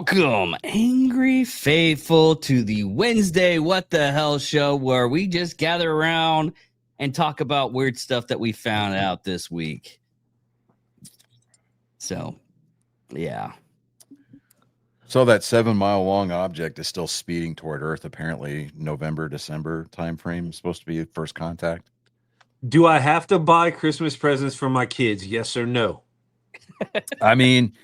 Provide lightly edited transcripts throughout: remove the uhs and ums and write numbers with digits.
Welcome, Angry Faithful, to the Wednesday What the Hell show, where we just gather around and talk about weird stuff that we found out this week. So, yeah. So that 7-mile long object is still speeding toward Earth, apparently November, December timeframe, supposed to be first contact. Do I have to buy Christmas presents for my kids? Yes or no? I mean,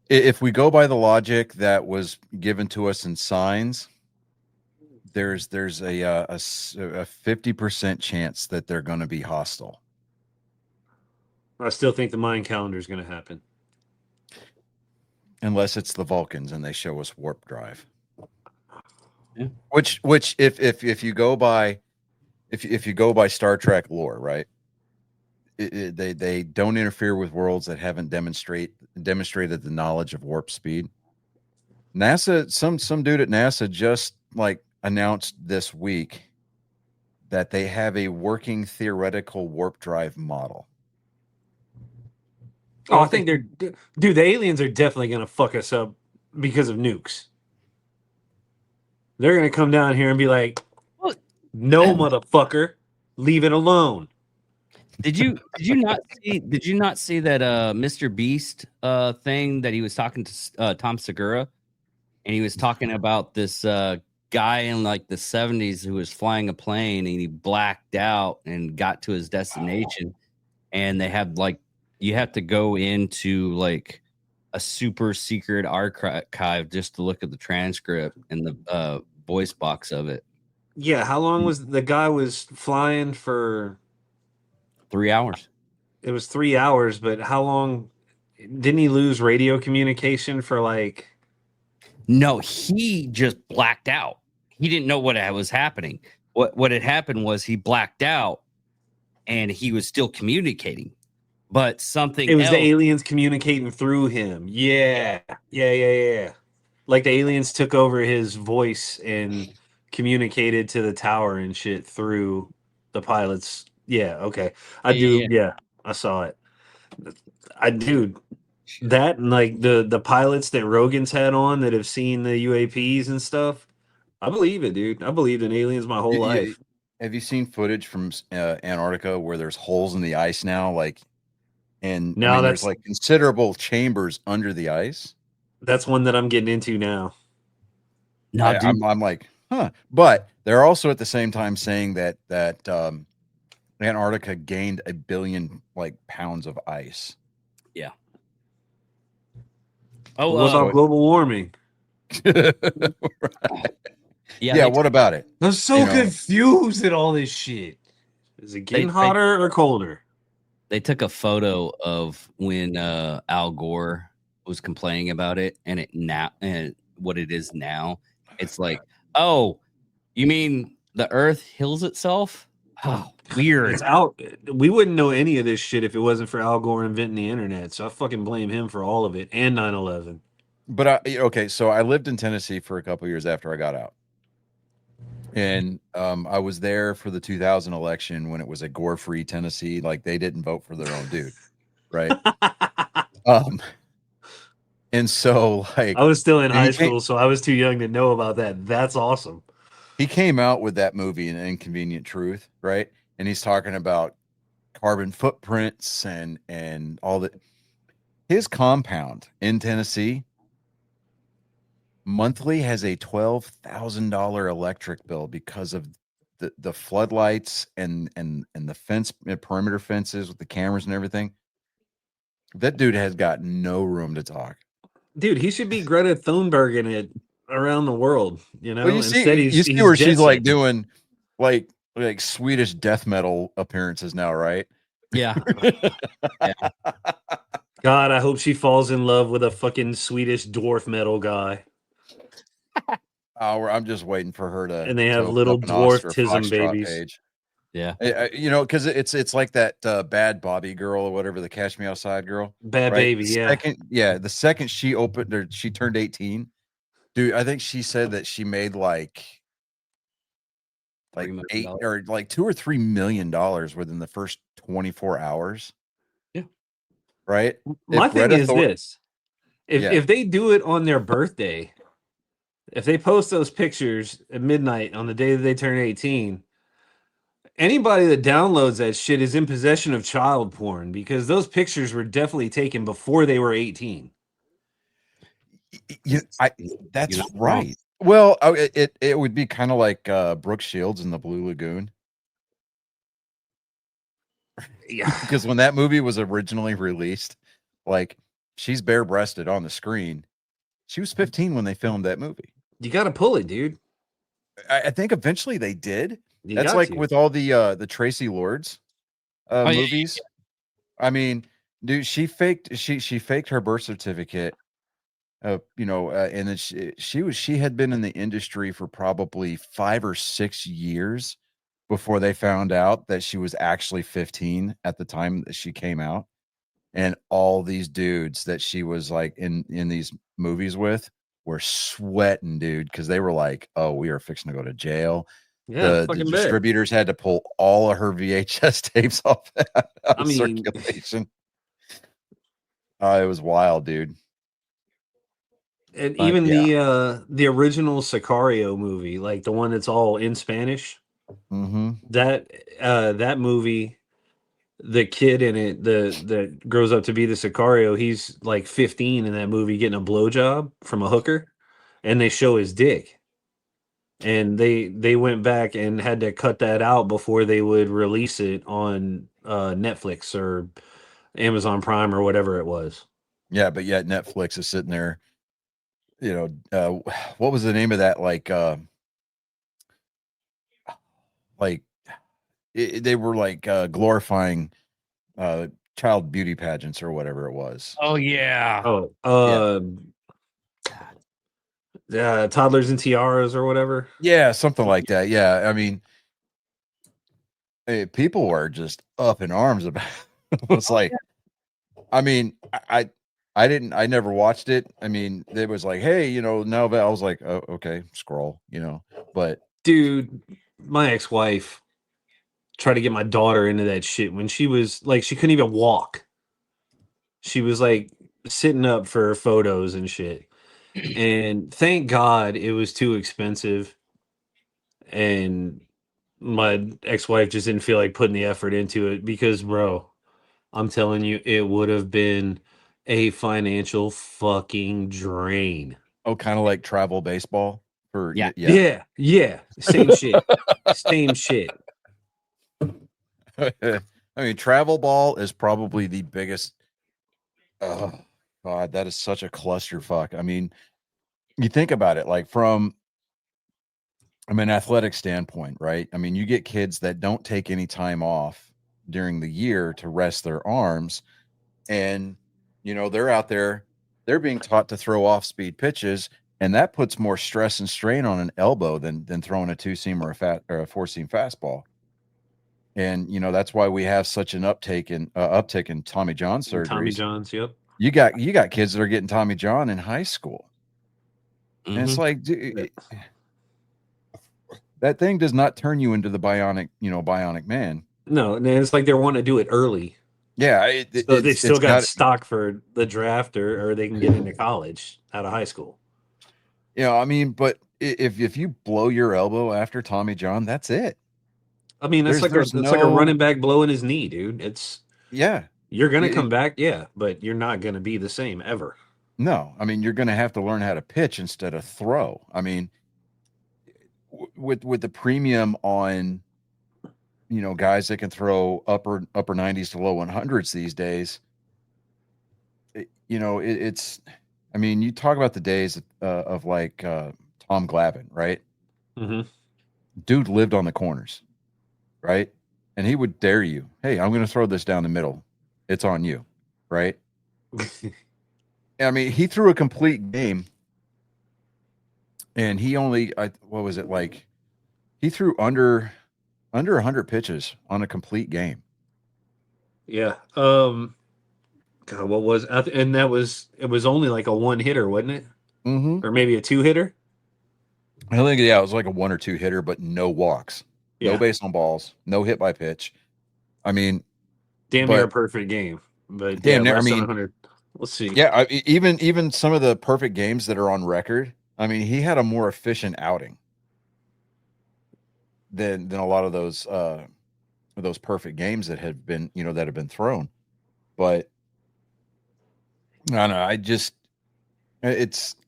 if we go by the logic that was given to us in signs, there's a 50% chance that they're going to be hostile. I still think the Mayan calendar is going to happen. Unless it's the Vulcans and they show us warp drive. Yeah. Which if you go by if you go by Star Trek lore, right? They don't interfere with worlds that haven't demonstrated the knowledge of warp speed. NASA, some dude at NASA just announced this week that they have a working theoretical warp drive model. Oh, I think dude, the aliens are definitely going to fuck us up because of nukes. They're going to come down here and be like, no, motherfucker, leave it alone. Did you not see that Mr. Beast thing that he was talking to Tom Segura, and he was talking about this guy in the 70s who was flying a plane and he blacked out and got to his destination, and they have you have to go into a super secret archive just to look at the transcript and the voice box of it. Yeah, how long was the guy was flying for? 3 hours. It was 3 hours, but how long didn't he lose radio communication for No, he just blacked out. He didn't know what was happening. What had happened was he blacked out and he was still communicating. But something it was else, the aliens communicating through him. Yeah. Like the aliens took over his voice and communicated to the tower and shit through the pilots. Yeah, okay. I saw it. That and the pilots that Rogan's had on that have seen the UAPs and stuff. I believe it, dude. I believed in aliens my whole life. Have you seen footage from Antarctica where there's holes in the ice now? There's considerable chambers under the ice. That's one that I'm getting into now. No, I'm like, huh. But they're also at the same time saying that Antarctica gained 1 billion pounds of ice. Yeah. Oh, what about global warming? Right. Yeah. What about it? I'm so confused at all this shit. Is it getting hotter or colder? They took a photo of when Al Gore was complaining about it, and what it is now. It's like, oh, you mean the Earth heals itself? Oh, weird. It's out. We wouldn't know any of this shit if it wasn't for Al Gore inventing the internet. So I fucking blame him for all of it and 9/11. But so I lived in Tennessee for a couple years after I got out, and I was there for the 2000 election when it was a Gore-free Tennessee. They didn't vote for their own dude, right? And so I was still in high school, so I was too young to know about that. That's awesome. He came out with that movie, An Inconvenient Truth, right? And he's talking about carbon footprints and all that. His compound in Tennessee monthly has a $12,000 electric bill because of the floodlights and the fence, perimeter fences with the cameras and everything. That dude has got no room to talk. Dude, he should be Greta Thunberg in it around the world, Well, you see where she's doing Swedish death metal appearances now, right? Yeah. Yeah. God, I hope she falls in love with a fucking Swedish dwarf metal guy. I'm just waiting for her to. And they have little dwarfism babies. Page. Yeah. Because it's like that Bad Bobby girl or whatever, the Cash Me Outside girl. Bad baby, The second she opened or she turned 18, dude, I think she said that she made like $8 or $2 or $3 million within the first 24 hours. Yeah. Right. My thing is this. If they do it on their birthday, if they post those pictures at midnight on the day that they turn 18, anybody that downloads that shit is in possession of child porn because those pictures were definitely taken before they were 18. That's You're not wrong. right. Well, it would be kind of like Brooke Shields in the Blue Lagoon. Yeah. Because when that movie was originally released, like she's bare-breasted on the screen. She was 15 when they filmed that movie. You got to pull it, dude. I think eventually they did. You That's got like to. with all the Tracy Lords yeah, movies. I mean, dude, she faked her birth certificate. And then she had been in the industry for probably 5 or 6 years before they found out that she was actually 15 at the time that she came out. And all these dudes that she was like in these movies with were sweating, dude, because they were like, "Oh, we are fixing to go to jail." Yeah, The fucking bet. distributors had to pull all of her VHS tapes off out of mean- circulation. It was wild, dude. And But, even yeah. the original Sicario movie, like the one that's all in Spanish, Mm-hmm. that movie, the kid in it, that grows up to be the Sicario, he's like 15 in that movie getting a blowjob from a hooker, and they show his dick. And they went back and had to cut that out before they would release it on Netflix or Amazon Prime or whatever it was. Yeah, but yet Netflix is sitting there. What was the name of that? They were like glorifying child beauty pageants or whatever it was. Oh yeah. Toddlers and Tiaras or whatever. Yeah, something like that. Yeah, I mean, people were just up in arms about it. It was like, I mean, I never watched it. I mean, it was like, hey, now I was like, oh, okay, scroll, but dude, my ex-wife tried to get my daughter into that shit when she was like, she couldn't even walk. She was like sitting up for photos and shit. And thank God it was too expensive. And my ex-wife just didn't feel like putting the effort into it because, bro, I'm telling you, it would have been a financial fucking drain. kind of like travel baseball for Yeah. Same shit. Same shit. I mean, travel ball is probably the biggest. Oh God, that is such a clusterfuck. I mean, you think about it, like from an athletic standpoint, right? I mean, you get kids that don't take any time off during the year to rest their arms, and they're out there, they're being taught to throw off-speed pitches, and that puts more stress and strain on an elbow than throwing a two-seam or a four-seam fastball. And that's why we have such an uptick in Tommy John surgeries. Tommy Johns, yep. You got kids that are getting Tommy John in high school. And it's like, dude, that thing does not turn you into the bionic man. No, and it's like they want to do it early. Yeah, so they still got stock for the draft, or they can get into college out of high school. I mean, but if you blow your elbow after Tommy John, that's it. I mean, it's like a running back blowing his knee, dude. You're gonna come back, but you're not gonna be the same ever. No, I mean, you're gonna have to learn how to pitch instead of throw. I mean, with the premium on guys that can throw upper 90s to low 100s these days, it's, I mean, you talk about the days of like Tom Glavine, right? Mm-hmm. Dude lived on the corners, right? And he would dare you, hey, I'm going to throw this down the middle, it's on you, right? I mean, he threw a complete game, and he only, what was it, like, he threw under 100 pitches on a complete game. Yeah. God, what was, and it was only like a one hitter, wasn't it? Mm-hmm. Or maybe a two hitter. I think, it was like a 1 or 2 hitter, but no walks, no base on balls, no hit by pitch. I mean, damn near a perfect game, but damn near. I less than mean, 100. Let's see. Yeah, even some of the perfect games that are on record. I mean, he had a more efficient outing than a lot of those perfect games that have been that have been thrown. But I don't know.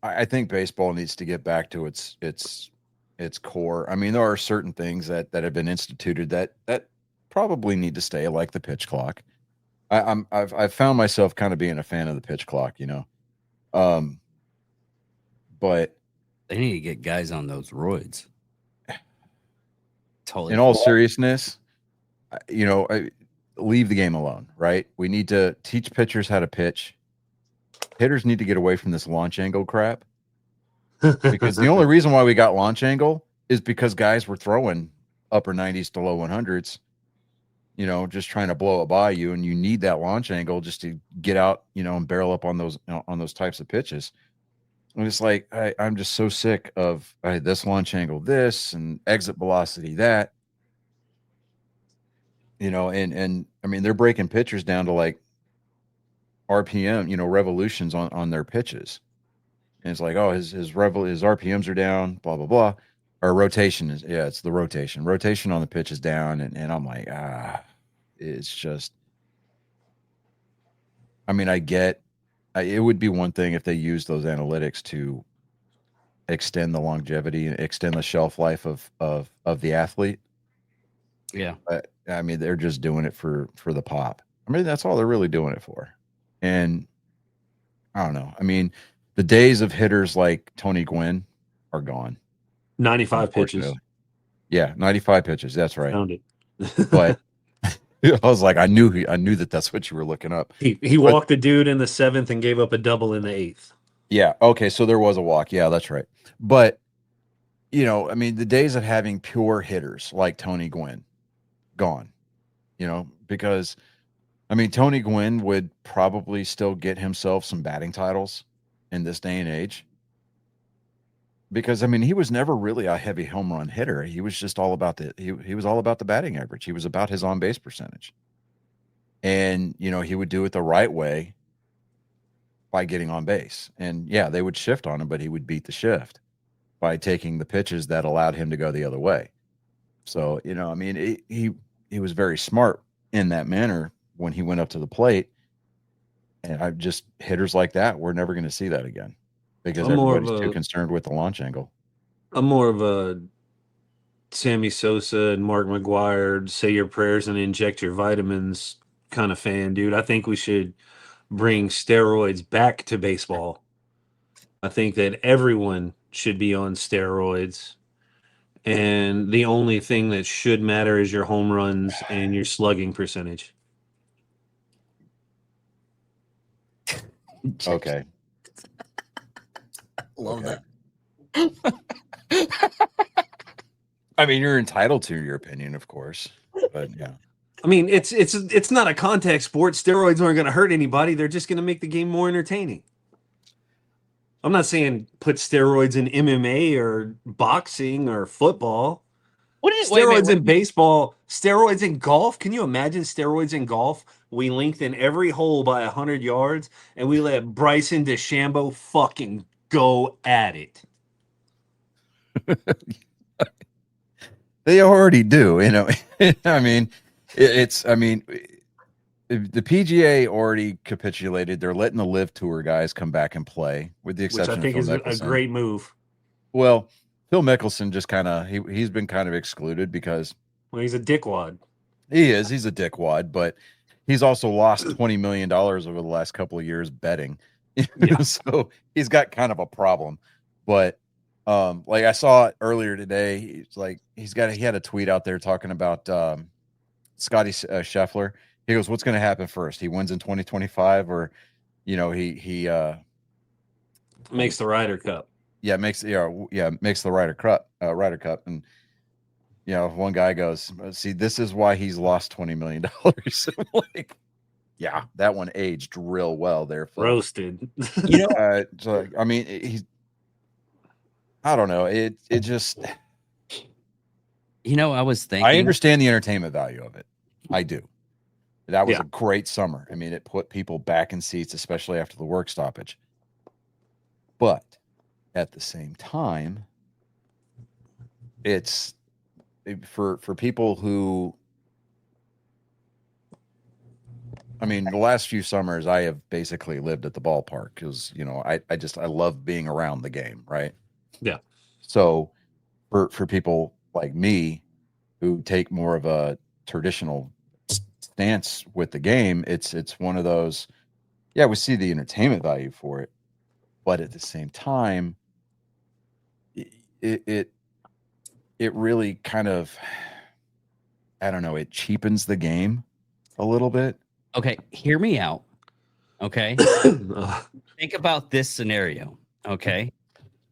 I think baseball needs to get back to its core. I mean, there are certain things that have been instituted that probably need to stay, like the pitch clock. I've found myself kind of being a fan of the pitch clock, but They need to get guys on those roids. Totally. in all seriousness, leave the game alone, right? We need to teach pitchers how to pitch. Hitters need to get away from this launch angle crap, because the only reason why we got launch angle is because guys were throwing upper 90s to low 100s, just trying to blow it by you, and you need that launch angle just to get out, and barrel up on those types of pitches. And it's like I'm just so sick of this launch angle, this, and exit velocity, that. And I mean, they're breaking pitchers down to like RPM, revolutions on their pitches. And it's like, oh, his RPMs are down, blah, blah, blah. Or rotation it's the rotation. Rotation on the pitch is down. And I'm like, it's just, I mean, it would be one thing if they used those analytics to extend the longevity and extend the shelf life of the athlete. Yeah. But I mean, they're just doing it for the pop. I mean, that's all they're really doing it for. And I don't know. I mean, the days of hitters like Tony Gwynn are gone. 95 pitches. Yeah, 95 pitches. That's right. Found it. But I was like, I knew that's what you were looking up. He walked the dude in the 7th and gave up a double in the 8th. Yeah. Okay. So there was a walk. Yeah, that's right. But I mean, the days of having pure hitters like Tony Gwynn, gone. Because I mean, Tony Gwynn would probably still get himself some batting titles in this day and age. Because I mean, he was never really a heavy home run hitter. He was just all about he was all about the batting average. He was about his on base percentage. And, he would do it the right way by getting on base. And yeah, they would shift on him, but he would beat the shift by taking the pitches that allowed him to go the other way. So, I mean, he was very smart in that manner when he went up to the plate. And hitters like that, we're never going to see that again, because everybody's too concerned with the launch angle. I'm more of a Sammy Sosa and Mark McGwire, say your prayers and inject your vitamins kind of fan, dude. I think we should bring steroids back to baseball. I think that everyone should be on steroids. And the only thing that should matter is your home runs and your slugging percentage. Okay. Love that. I mean, you're entitled to your opinion, of course, but yeah. I mean, it's not a contact sport. Steroids aren't going to hurt anybody. They're just going to make the game more entertaining. I'm not saying put steroids in MMA or boxing or football. What is steroids in baseball? Steroids in golf? Can you imagine steroids in golf? We lengthen every hole by 100 yards, and we let Bryson DeChambeau fucking go at it. They already do, I mean, the PGA already capitulated. They're letting the Live Tour guys come back and play, with the exception of Phil Mickelson. Which I think is a great move. Well, Phil Mickelson just he's been kind of excluded because he's a dickwad. He's a dickwad, but he's also lost $20 million over the last couple of years betting. Yeah. So he's got kind of a problem. But like I saw it earlier today, he had a tweet out there talking about Scotty Scheffler. He goes, what's going to happen first? He wins in 2025, or he makes the Ryder Cup. Yeah, makes the Ryder Cup. And one guy goes, see, this is why he's lost $20 million. Like, yeah, that one aged real well there, Phil. Roasted. So, I mean, I don't know. It just, I was thinking, I understand the entertainment value of it. I do. That was Yeah. a great summer. I mean, it put people back in seats, especially after the work stoppage. But at the same time, it's for people who, I mean, the last few summers I have basically lived at the ballpark because, you know, I love being around the game, right? Yeah. So for people like me who take more of a traditional stance with the game, it's one of those, yeah, we see the entertainment value for it, but at the same time, it really kind of, I don't know, it cheapens the game a little bit. Okay, hear me out. Okay, Ugh. think about this scenario. Okay,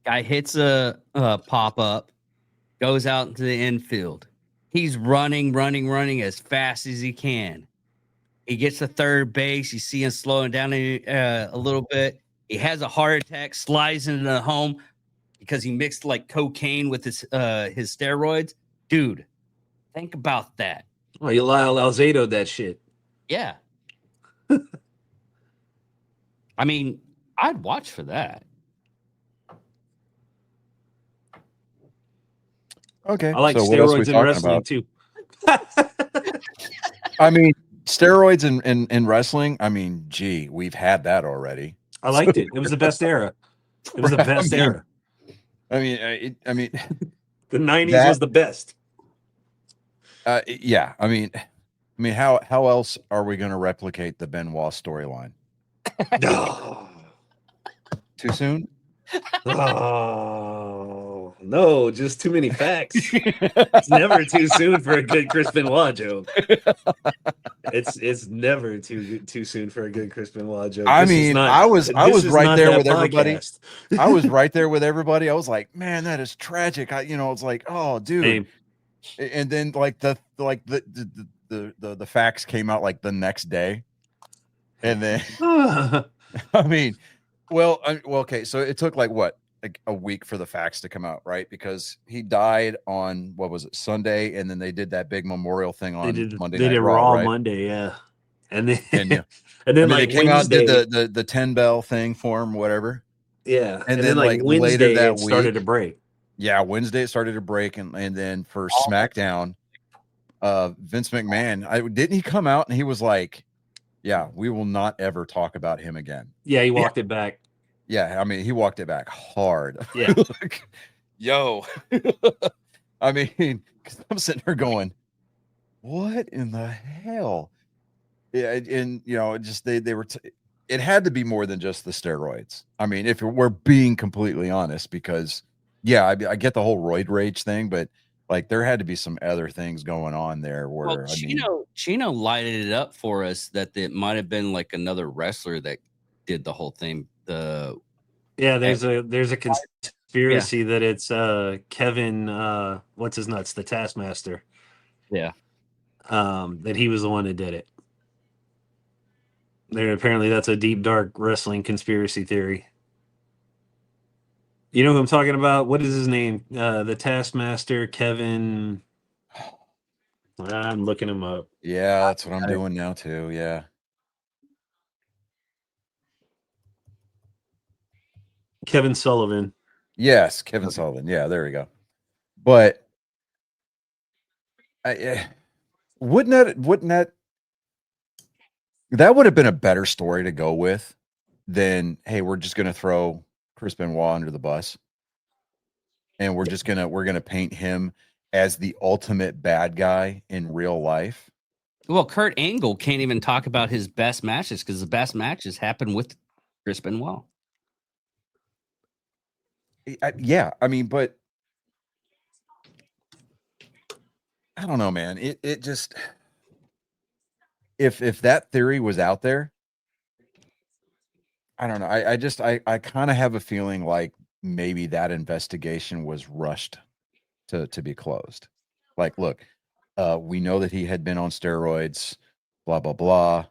guy hits a pop up, goes out into the infield. He's running as fast as he can. He gets to third base. You see him slowing down a little bit. He has a heart attack, slides into the home because he mixed like cocaine with his steroids. Dude, think about that. Oh, you Lyle Alzado that shit. Yeah. I mean, I'd watch for that. Okay. I like so what else are we steroids in talking wrestling about? too. I mean, steroids in wrestling. I mean, gee, we've had that already. I liked it. It was the best era. It was the best era. I mean, The 90s That- was the best. yeah. I mean, how else are we going to replicate the Benoit storyline? Oh, Too soon? no, just too many facts. It's never too soon for a good Chris Benoit joke. It's never too soon for a good Chris Benoit joke. I This is mean, not- I was this is right not there that with everybody. podcast. I was right there with everybody. I was like, man, that is tragic. It's like, oh, dude. Same. And then like the facts came out like the next day, and then I mean, well, okay, so it took like what, like a week for the facts to come out, right? Because he died on, what was it, Sunday, and then they did that big memorial thing on Monday They Night did Raw, right? Monday, yeah. And then And yeah, and then I mean, like they came Wednesday, out and did the 10 bell thing for him, whatever. yeah. and then then, like, later Wednesday that it started week- to break. Yeah, Wednesday it started to break, and then for SmackDown, Vince McMahon, didn't he come out and he was like, yeah, we will not ever talk about him again. Yeah, he walked it back. Yeah, I mean, he walked it back hard. Yeah. Like, yo, I mean, 'cause I'm sitting here going, what in the hell? Yeah, and just they were. It had to be more than just the steroids. I mean, if we're being completely honest, because yeah, I get the whole roid rage thing, but like there had to be some other things going on there where Well, Chino lighted it up for us that it might have been like another wrestler that did the whole thing. Yeah, there's a conspiracy that it's Kevin what's his nuts, the Taskmaster. Yeah. That he was the one that did it. Apparently that's a deep dark wrestling conspiracy theory. You know who I'm talking about? What is his name? The Taskmaster, Kevin. I'm looking him up. Yeah, that's what I'm doing now too. Yeah. Kevin Sullivan. Yes, Kevin Sullivan. Yeah, there we go. But wouldn't that would have been a better story to go with than, hey, we're just going to throw Chris Benoit under the bus, and we're gonna paint him as the ultimate bad guy in real life. Well, Kurt Angle can't even talk about his best matches because the best matches happen with Chris Benoit. Yeah, I mean, but I don't know, man. It just, if that theory was out there, I don't know. I kind of have a feeling like maybe that investigation was rushed to be closed. Like, look, we know that he had been on steroids, blah blah blah.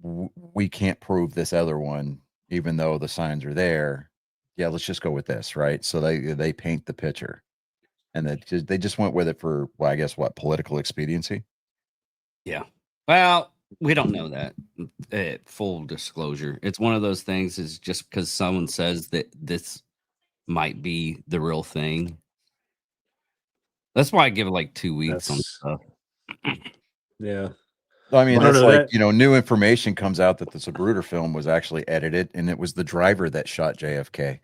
We can't prove this other one, even though the signs are there. Yeah, let's just go with this, right? So they paint the picture, and they just went with it for, well, I guess, what, political expediency. Yeah. Well, we don't know that. Full disclosure, it's one of those things. Is just because someone says that this might be the real thing. That's why I give it like 2 weeks on That's stuff. yeah. I mean, I don't that's know like, that. you know, new information comes out that the Zapruder film was actually edited and it was the driver that shot JFK.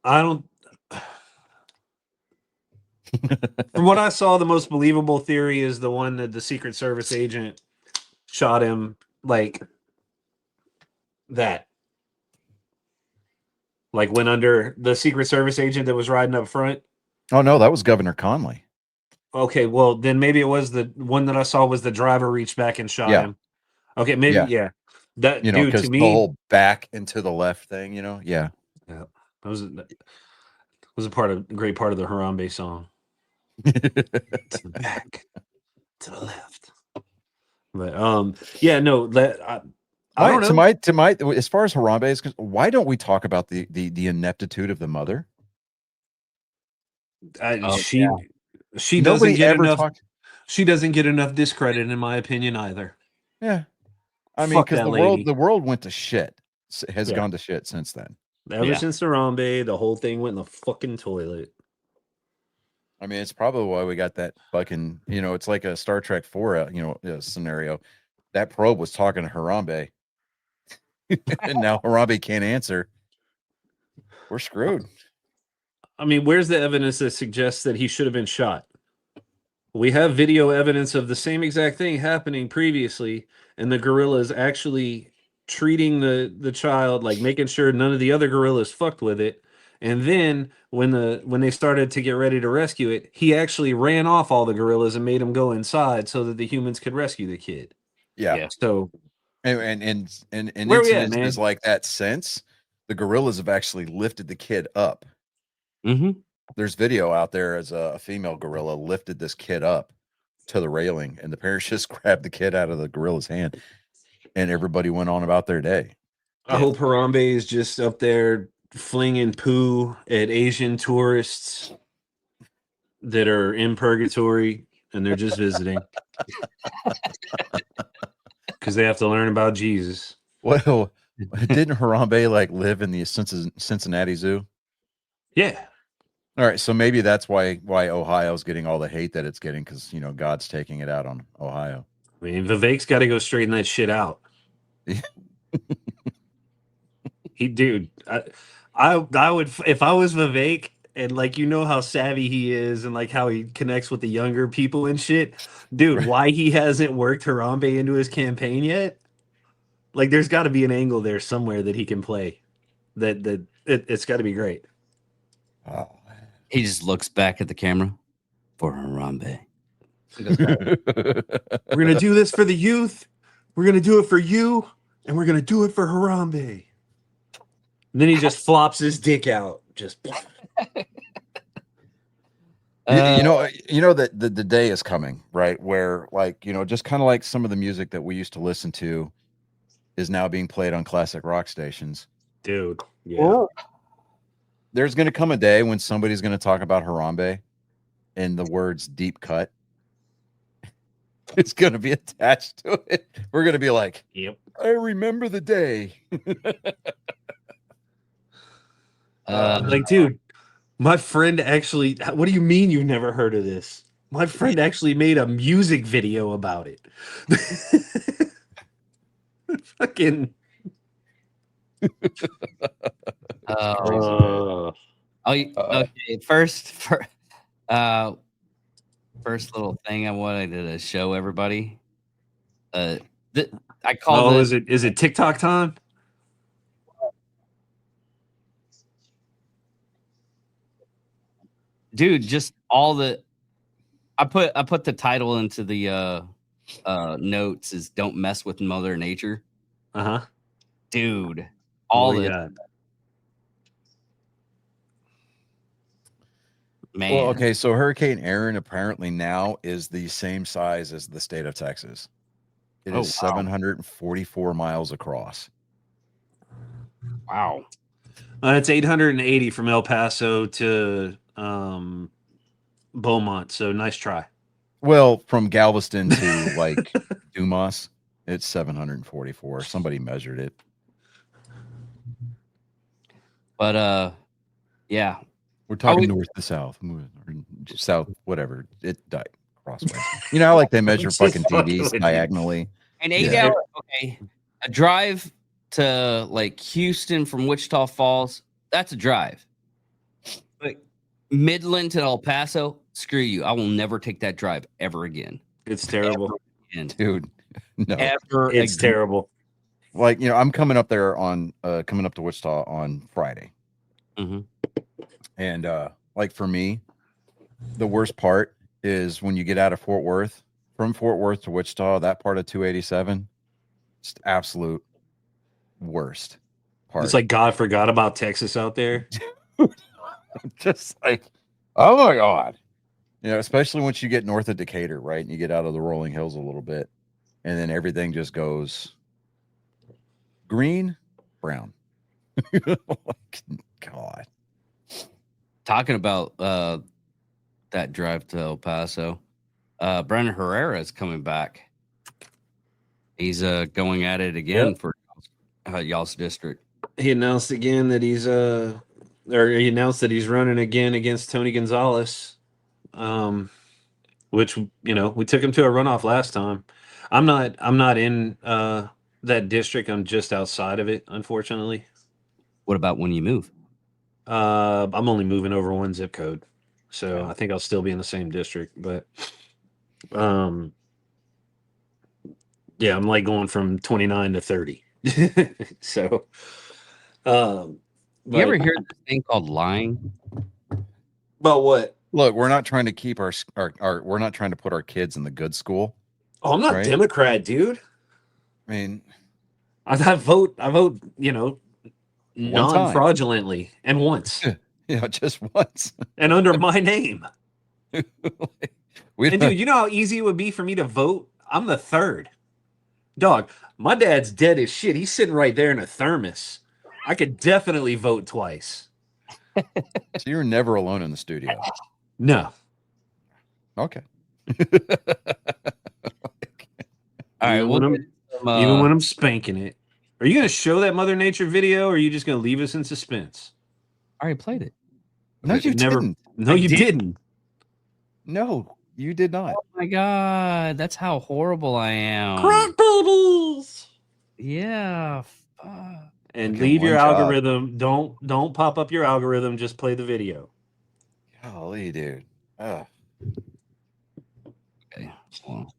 I don't. From what I saw, the most believable theory is the one that the Secret Service agent shot him like that. Like went under the Secret Service agent that was riding up front. Oh no, that was Governor Conley. Okay, well then maybe it was the one that I saw was the driver reached back and shot Yeah. him. Okay, maybe Yeah. yeah. That You know, dude because to the me, whole back and to the left thing, you know? Yeah. yeah, that was a great part of the Harambe song. To the back, to the left. But yeah, no, I don't know. To my as far as Harambe is concerned, why don't we talk about the ineptitude of the mother? Oh, She doesn't Nobody get ever enough. talked. She doesn't get enough discredit, in my opinion, either. Yeah. I mean, Fuck because that lady. the world went to shit. Has Yeah. gone to shit since then. Ever since Harambe, the whole thing went in the fucking toilet. I mean, it's probably why we got that fucking, you know, it's like a Star Trek 4, scenario. That probe was talking to Harambe, and now Harambe can't answer. We're screwed. I mean, where's the evidence that suggests that he should have been shot? We have video evidence of the same exact thing happening previously, and the gorillas actually treating the child, like making sure none of the other gorillas fucked with it. And then when they started to get ready to rescue it, he actually ran off all the gorillas and made them go inside so that the humans could rescue the kid. Yeah. Yeah. So And where we at, incidences man? like that since the gorillas have actually lifted the kid up. Mm-hmm. There's video out there as a female gorilla lifted this kid up to the railing, and the parents just grabbed the kid out of the gorilla's hand, and everybody went on about their day. I hope Harambe is just up there flinging poo at Asian tourists that are in purgatory and they're just visiting because they have to learn about Jesus. Well, didn't Harambe like live in the Cincinnati Zoo? Yeah. All right, so maybe that's why Ohio's getting all the hate that it's getting, because, you know, God's taking it out on Ohio. I mean, Vivek's got to go straighten that shit out. Dude, I would, if I was Vivek, and like, you know how savvy he is and like how he connects with the younger people and shit, dude, why he hasn't worked Harambe into his campaign yet? Like, there's got to be an angle there somewhere that he can play. It's got to be great. Oh. He just looks back at the camera for Harambe. We're gonna do this for the youth. We're gonna do it for you, and we're gonna do it for Harambe. And then he just flops his dick out. Just you know that the day is coming, right? Where, like, you know, just kind of like some of the music that we used to listen to is now being played on classic rock stations. Dude, yeah. There's going to come a day when somebody's going to talk about Harambe and the words deep cut. It's going to be attached to it. We're going to be like, yep. I remember the day. Like, dude, my friend actually, what do you mean you've never heard of this? My friend actually made a music video about it. Fucking. Okay. First little thing I wanted to show everybody. I call is it TikTok time? Dude, just all the I put the title into the notes is "Don't Mess with Mother Nature." Uh-huh. Dude, all the man. Well, okay, so Hurricane Aaron apparently now is the same size as the state of Texas. It is 744 miles across. Wow. It's 880 from El Paso to Beaumont, so nice try. Well, from Galveston to like Dumas, it's 744. Somebody measured it. But yeah, We're talking we- north to south, or south, whatever. It died crossways. You know how like they measure Just fucking fucking TVs with you. diagonally. an 8 Yeah. hour. Okay, a drive to like Houston from Wichita Falls. That's a drive. But Midland to El Paso, screw you. I will never take that drive ever again. It's terrible. And Dude, no. It's ever again. terrible. Like, you know, I'm coming up there on coming up to Wichita on Friday. Mhm. And like for me, the worst part is when you get out of Fort Worth, from Fort Worth to Wichita, that part of 287, it's the absolute worst part. It's like God forgot about Texas out there. just like, oh my God. You know, especially once you get north of Decatur, right? And you get out of the rolling hills a little bit, and then everything just goes green, brown. God. Talking about that drive to El Paso, Brendan Herrera is coming back. He's going at it again for y'all's district. He announced again that he announced that he's running again against Tony Gonzalez. Which, you know, we took him to a runoff last time. I'm not in that district. I'm just outside of it, unfortunately. What about when you move? I'm only moving over one zip code, so I think I'll still be in the same district. But, yeah, I'm like going from 29 to 30. So, You ever hear this thing called lying? about what? Look, we're not trying to keep our we're not trying to put our kids in the good school. Oh, I'm not Right. Democrat, dude. I mean, I vote, you know, One time. non-fraudulently and once you know, just once. and under my name. We And dude, you know how easy it would be for me to vote? I'm the third. Dog, my dad's dead as shit. He's sitting right there in a thermos. I could definitely vote twice. so you're never alone in the studio. No. Okay. All right, Even we'll when get some, Even when I'm spanking it. Are you going to show that Mother Nature video or are you just going to leave us in suspense? I already played it. No, you Never- didn't. No, I you did. didn't. No, you did not. Oh my god, that's how horrible I am. Crack babies. Yeah. Fuck. And Okay, leave your one job. algorithm. Don't pop up your algorithm. Just play the video. Golly, dude. Ugh. Okay. Well,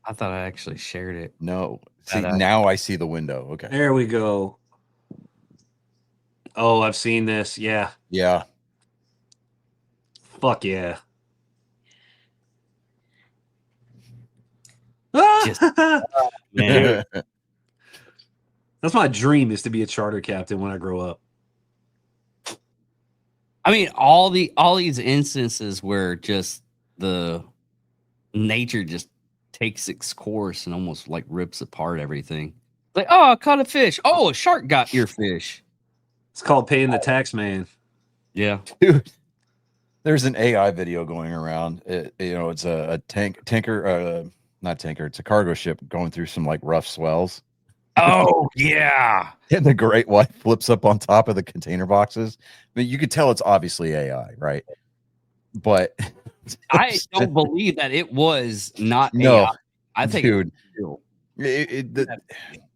I thought I actually shared it. No. See, That, now I see the window. Okay. There we go. Oh, I've seen this. Yeah. Yeah. Fuck yeah. Just- That's Man, my dream, is to be a charter captain when I grow up. I mean, all these instances where just the nature just takes its course and almost like rips apart everything. Like, oh, I caught a fish. Oh, a shark got your fish. It's called paying the tax man. Yeah. Dude, there's an AI video going around. It's a tanker, not tanker. It's a cargo ship going through some like rough swells. Oh, yeah. And the great white flips up on top of the container boxes. I mean, you could tell it's obviously AI, right? But I don't believe that it was not No, AI. I think dude, it's real.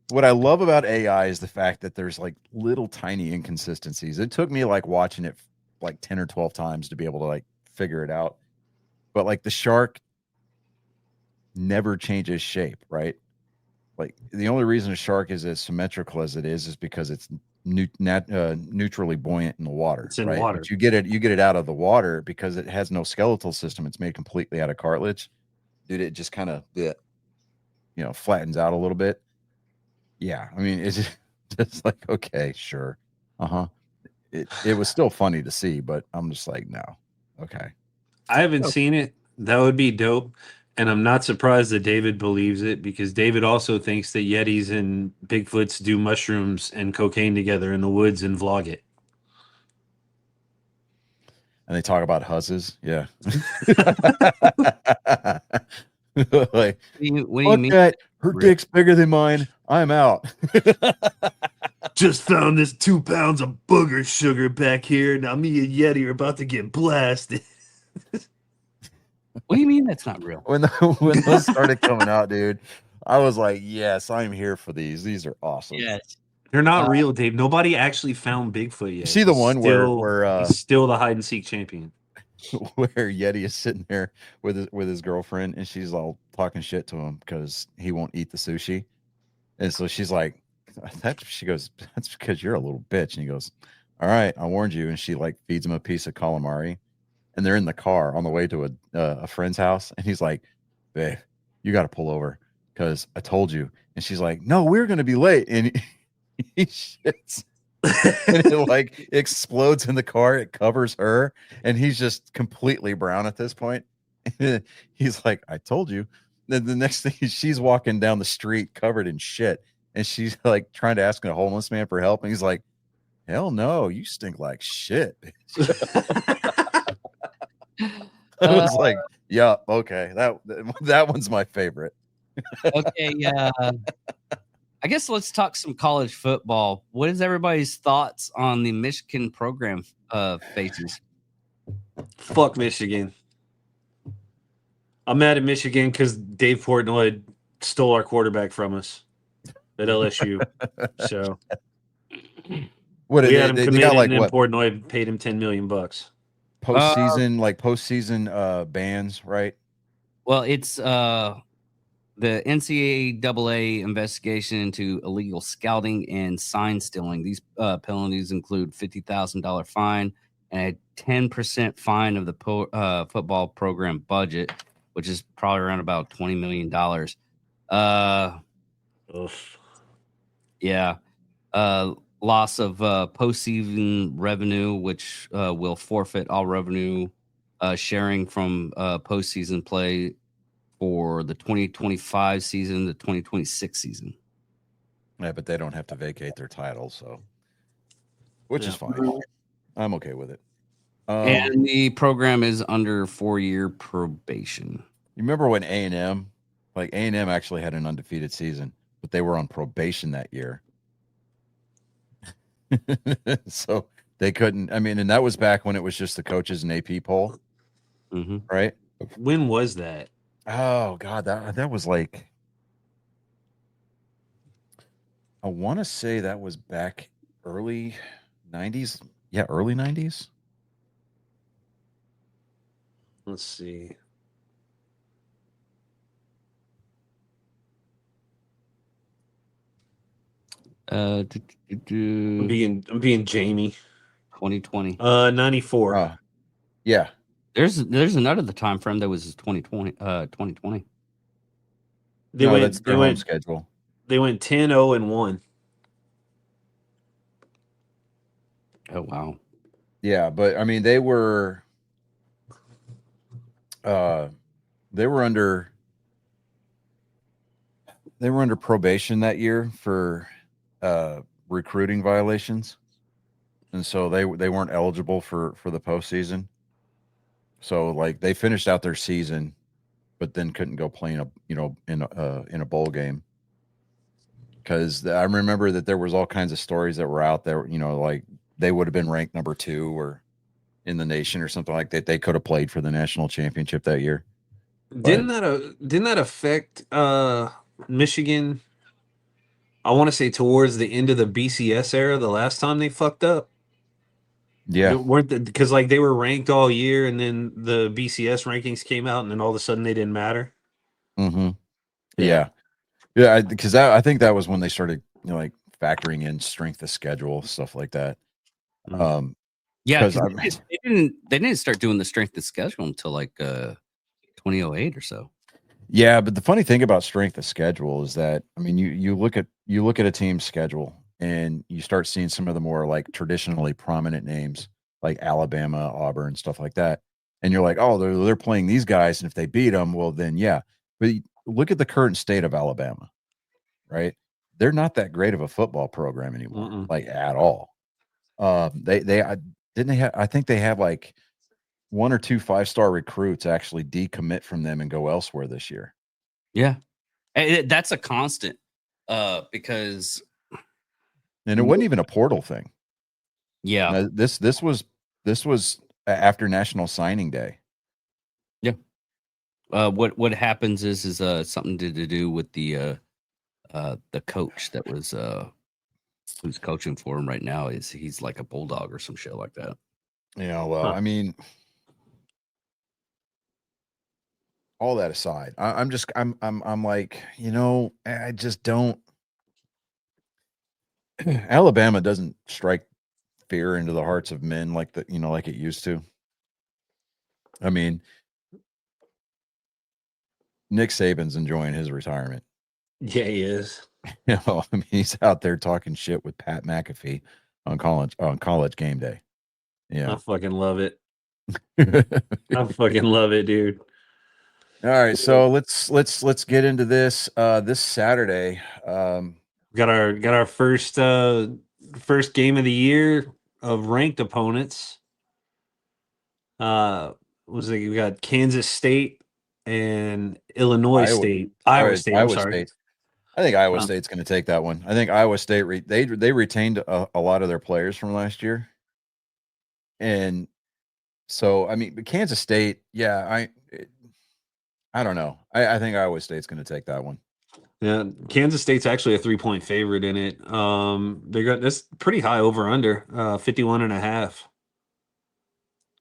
what I love about AI is the fact that there's like little tiny inconsistencies. It took me like watching it like 10 or 12 times to be able to like figure it out. But like the shark never changes shape, right? Like the only reason a shark is as symmetrical as it is because it's neutrally buoyant in the water. It's in right? water. But you get it out of the water because it has no skeletal system. It's made completely out of cartilage. Dude, it just kind of flattens out a little bit. Yeah, I mean, it's just like, okay, sure, It was still funny to see, but I'm just like, no, okay. I haven't seen it. That would be dope. And I'm not surprised that David believes it, because David also thinks that Yetis and Bigfoots do mushrooms and cocaine together in the woods and vlog it. and they talk about huzzes. Yeah. Like, What do you fuck mean? that. Her Rick? dick's bigger than mine. I'm out. Just found this 2 pounds of booger sugar back here. Now me and Yeti are about to get blasted. What do you mean that's not real? When those started coming out, dude, I was like, yes, I'm here for these. These are awesome. Yes. They're not real, Dave. Nobody actually found Bigfoot yet. You see the He's one still- where he's still the hide and seek champion. where Yeti is sitting there with his girlfriend, and she's all talking shit to him because he won't eat the sushi, and so she's like, she goes, that's because you're a little bitch, and he goes, all right, I warned you, and she like feeds him a piece of calamari, and they're in the car on the way to a friend's house, and he's like, babe, you got to pull over because I told you, and she's like, no, we're gonna be late, and he shits. And it like explodes in the car. It covers her, and he's just completely brown at this point. He's like, I told you. Then the next thing is she's walking down the street covered in shit, and she's like trying to ask a homeless man for help, and he's like, hell no, you stink like shit. I was like, yeah, okay, that one's my favorite. Okay, I guess let's talk some college football. What is everybody's thoughts on the Michigan program faces? Fuck Michigan. I'm mad at Michigan because Dave Portnoy stole our quarterback from us at LSU. So What we had him they committed, got like and then what Portnoy paid him $10 million. postseason bans, right? Well, it's the NCAA investigation into illegal scouting and sign stealing. These penalties include $50,000 fine and a 10% fine of the football program budget, which is probably around about $20 million. Yeah. Loss of postseason revenue, which will forfeit all revenue sharing from postseason play for the 2025 season, the 2026 season. Yeah, but they don't have to vacate their title, so which is fine. I'm okay with it. And the program is under 4-year probation. You remember when A&M, like A&M actually had an undefeated season, but they were on probation that year. So they couldn't, I mean, and that was back when it was just the coaches and AP poll, right? When was that? Oh God, that was like, I want to say that was back early 90s. Yeah, early 90s. Let's see. I'm being Jamie. 2020. 94. Yeah. There's another time frame that was 2020. 2020. That's their home schedule. They went 10-0-1. Oh wow. Yeah, but I mean they were under probation that year for recruiting violations, and so they weren't eligible for the postseason. So like they finished out their season, but then couldn't go play in a bowl game, because I remember that there was all kinds of stories that were out there. Like they would have been ranked number 2 or in the nation or something like that. They could have played for the national championship that year. Didn't that affect Michigan? I want to say towards the end of the BCS era, the last time they fucked up. Yeah, because like they were ranked all year, and then the BCS rankings came out, and then all of a sudden they didn't matter. Mm-hmm. Yeah. Because I think that was when they started, like factoring in strength of schedule, stuff like that. Yeah, they didn't start doing the strength of schedule until like 2008 or so. Yeah, but the funny thing about strength of schedule is that, I mean, you look at a team's schedule and you start seeing some of the more like traditionally prominent names like Alabama, Auburn, stuff like that, and you're like, oh, they're playing these guys, and if they beat them, well, then yeah. But look at the current state of Alabama, right? They're not that great of a football program anymore, like at all. I think they have like one or two 5-star recruits actually decommit from them and go elsewhere this year. Yeah. That's a constant because And it wasn't even a portal thing. yeah. This was after National Signing Day. Yeah. What happens is something to do with the coach that was who's coaching for him right now. He's like a bulldog or some shit like that. Yeah, well, I mean, all that aside, I'm like, I just don't. Alabama doesn't strike fear into the hearts of men like like it used to. I mean, Nick Saban's enjoying his retirement. Yeah, he is. I mean, he's out there talking shit with Pat McAfee on college game day. Yeah, I fucking love it. I fucking love it, dude. All right, so let's get into this. This Saturday, got our first game of the year of ranked opponents. We got Kansas State and Illinois State. Iowa State. I'm sorry. State. I think Iowa State's going to take that one. I think Iowa State they retained a lot of their players from last year, and so I mean, Kansas State. Yeah, I don't know. I think Iowa State's going to take that one. Yeah, Kansas State's actually a 3-point favorite in it. They got this pretty high over under 51.5.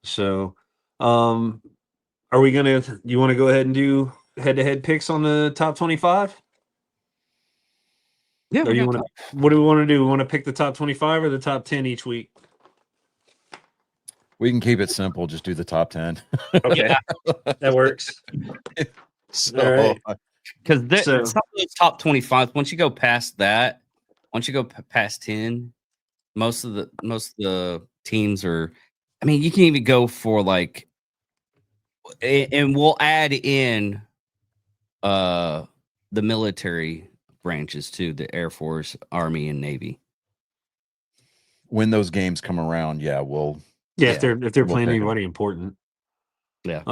So, are we gonna? You want to go ahead and do head-to-head picks on the top 25? Yeah. Or you want to? What do we want to do? We want to pick the top 25 or the top 10 each week? We can keep it simple. Just do the top 10. Okay, that works. So, because some of those top 25, once you go past that, once you go past 10, most of the teams are. I mean, you can even go for like, and we'll add in the military branches too, the Air Force, Army, and Navy. When those games come around, we'll. Yeah, if they're playing anybody important. Yeah.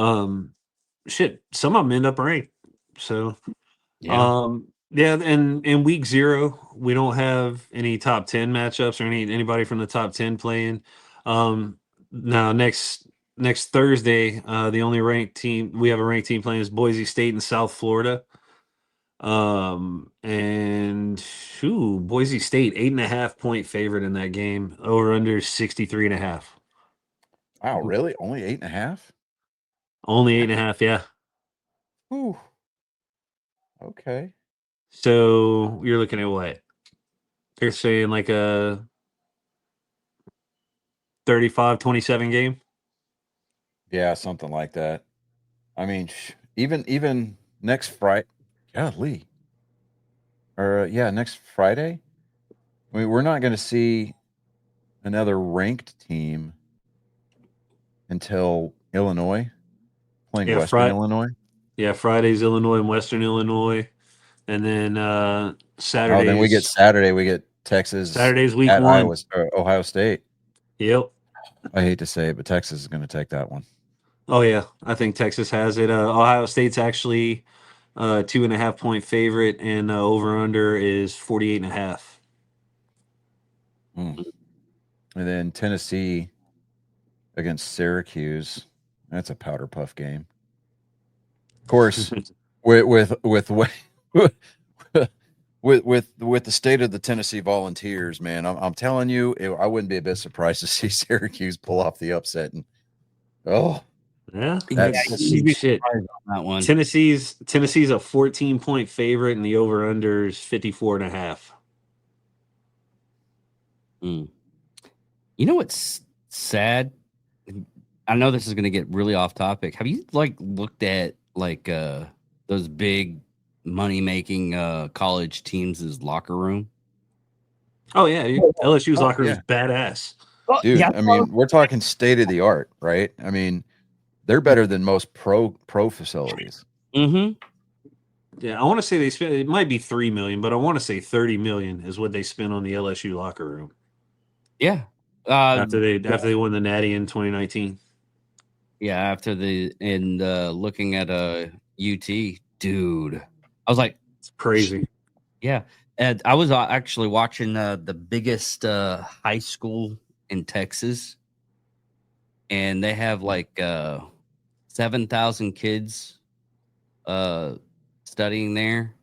Shit, some of them end up ranked. So, yeah. And in week 0, we don't have any top 10 matchups or anybody from the top 10 playing. Now next Thursday, the only ranked team we have a ranked team playing is Boise State in South Florida. And Boise State 8.5 point favorite in that game. Over under 63.5. Wow, really? Only 8.5? Only 8.5, yeah. Ooh. Okay. So you're looking at what? They're saying like a 35-27 game? Yeah, something like that. I mean, even next Friday, golly. Or next Friday. I mean, we're not going to see another ranked team until Illinois playing Western Illinois. Yeah, Friday's Illinois and Western Illinois, and then Saturday. Oh, then we get Saturday. We get Texas. Saturday's week 1. Ohio State. Yep. I hate to say it, but Texas is going to take that one. Oh yeah, I think Texas has it. Ohio State's actually 2.5 point favorite, and over under is 48.5. And then Tennessee against Syracuse. That's a powder puff game. Of course, with the state of the Tennessee Volunteers, man, I'm telling you, I wouldn't be a bit surprised to see Syracuse pull off the upset. And shit. On that one. Tennessee's a 14 point favorite, and the over under is 54.5. You know what's sad? I know this is going to get really off topic. Have you looked at those big money making college teams' locker room? Oh yeah, LSU's locker room is badass. Dude, I mean, we're talking state of the art, right? I mean, they're better than most pro facilities. Mm-hmm. Yeah, I want to say they spent. It might be $3 million, but I want to say $30 million is what they spent on the LSU locker room. Yeah. After they won the Natty in 2019. Yeah, after looking at UT, dude, I was like, It's crazy. yeah. And I was actually watching the biggest high school in Texas, and they have like 7,000 kids studying there,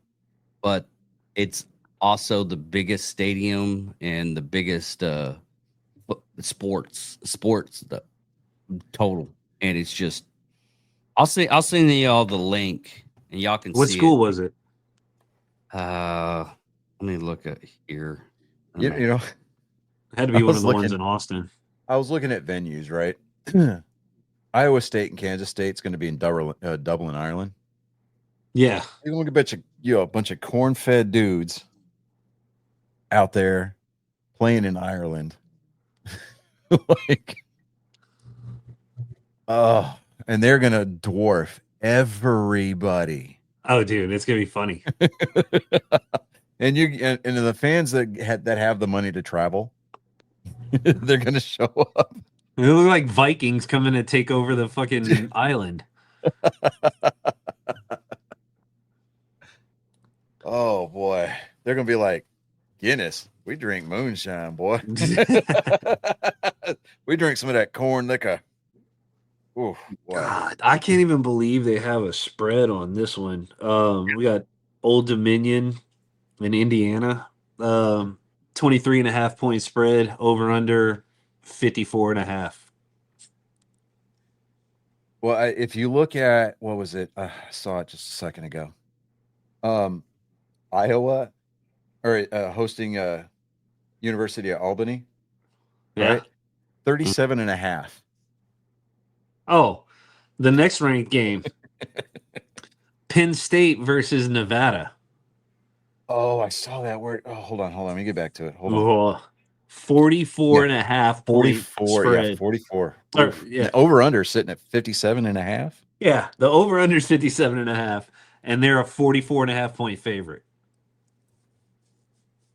but it's also the biggest stadium and the biggest sports the total, and it's just I'll send y'all the link and y'all can What see school was it? Let me look at here. You know, It had to I be one was of the ones looking- in Austin. I was looking at venues, right? Iowa State and Kansas State's going to be in Dublin, Ireland. Yeah. You're going to bet a bunch of corn-fed dudes out there playing in Ireland. Like, oh, and they're going to dwarf everybody. Oh, dude, it's gonna be funny. And the fans that have the money to travel, they're going to show up. They look like Vikings coming to take over the fucking island. Oh boy, they're going to be like, Guinness, we drink moonshine, boy. We drink some of that corn liquor. Ooh, boy. God, I can't even believe they have a spread on this one. We got Old Dominion in Indiana. 23.5 point spread, over under 54.5. Well, if you look at what was it? I saw it just a second ago. Iowa, or hosting University of Albany, Yeah. right? 37.5. Oh, the next ranked game. Penn State versus Nevada. Oh, I saw that word. Oh, hold on. Let me get back to it. Hold on. Oh, 44.5 point 44. spread. Yeah, 44. Or, Oof. yeah. Over under sitting at 57.5. Yeah, the over under is 57.5, and they're a 44.5 point favorite.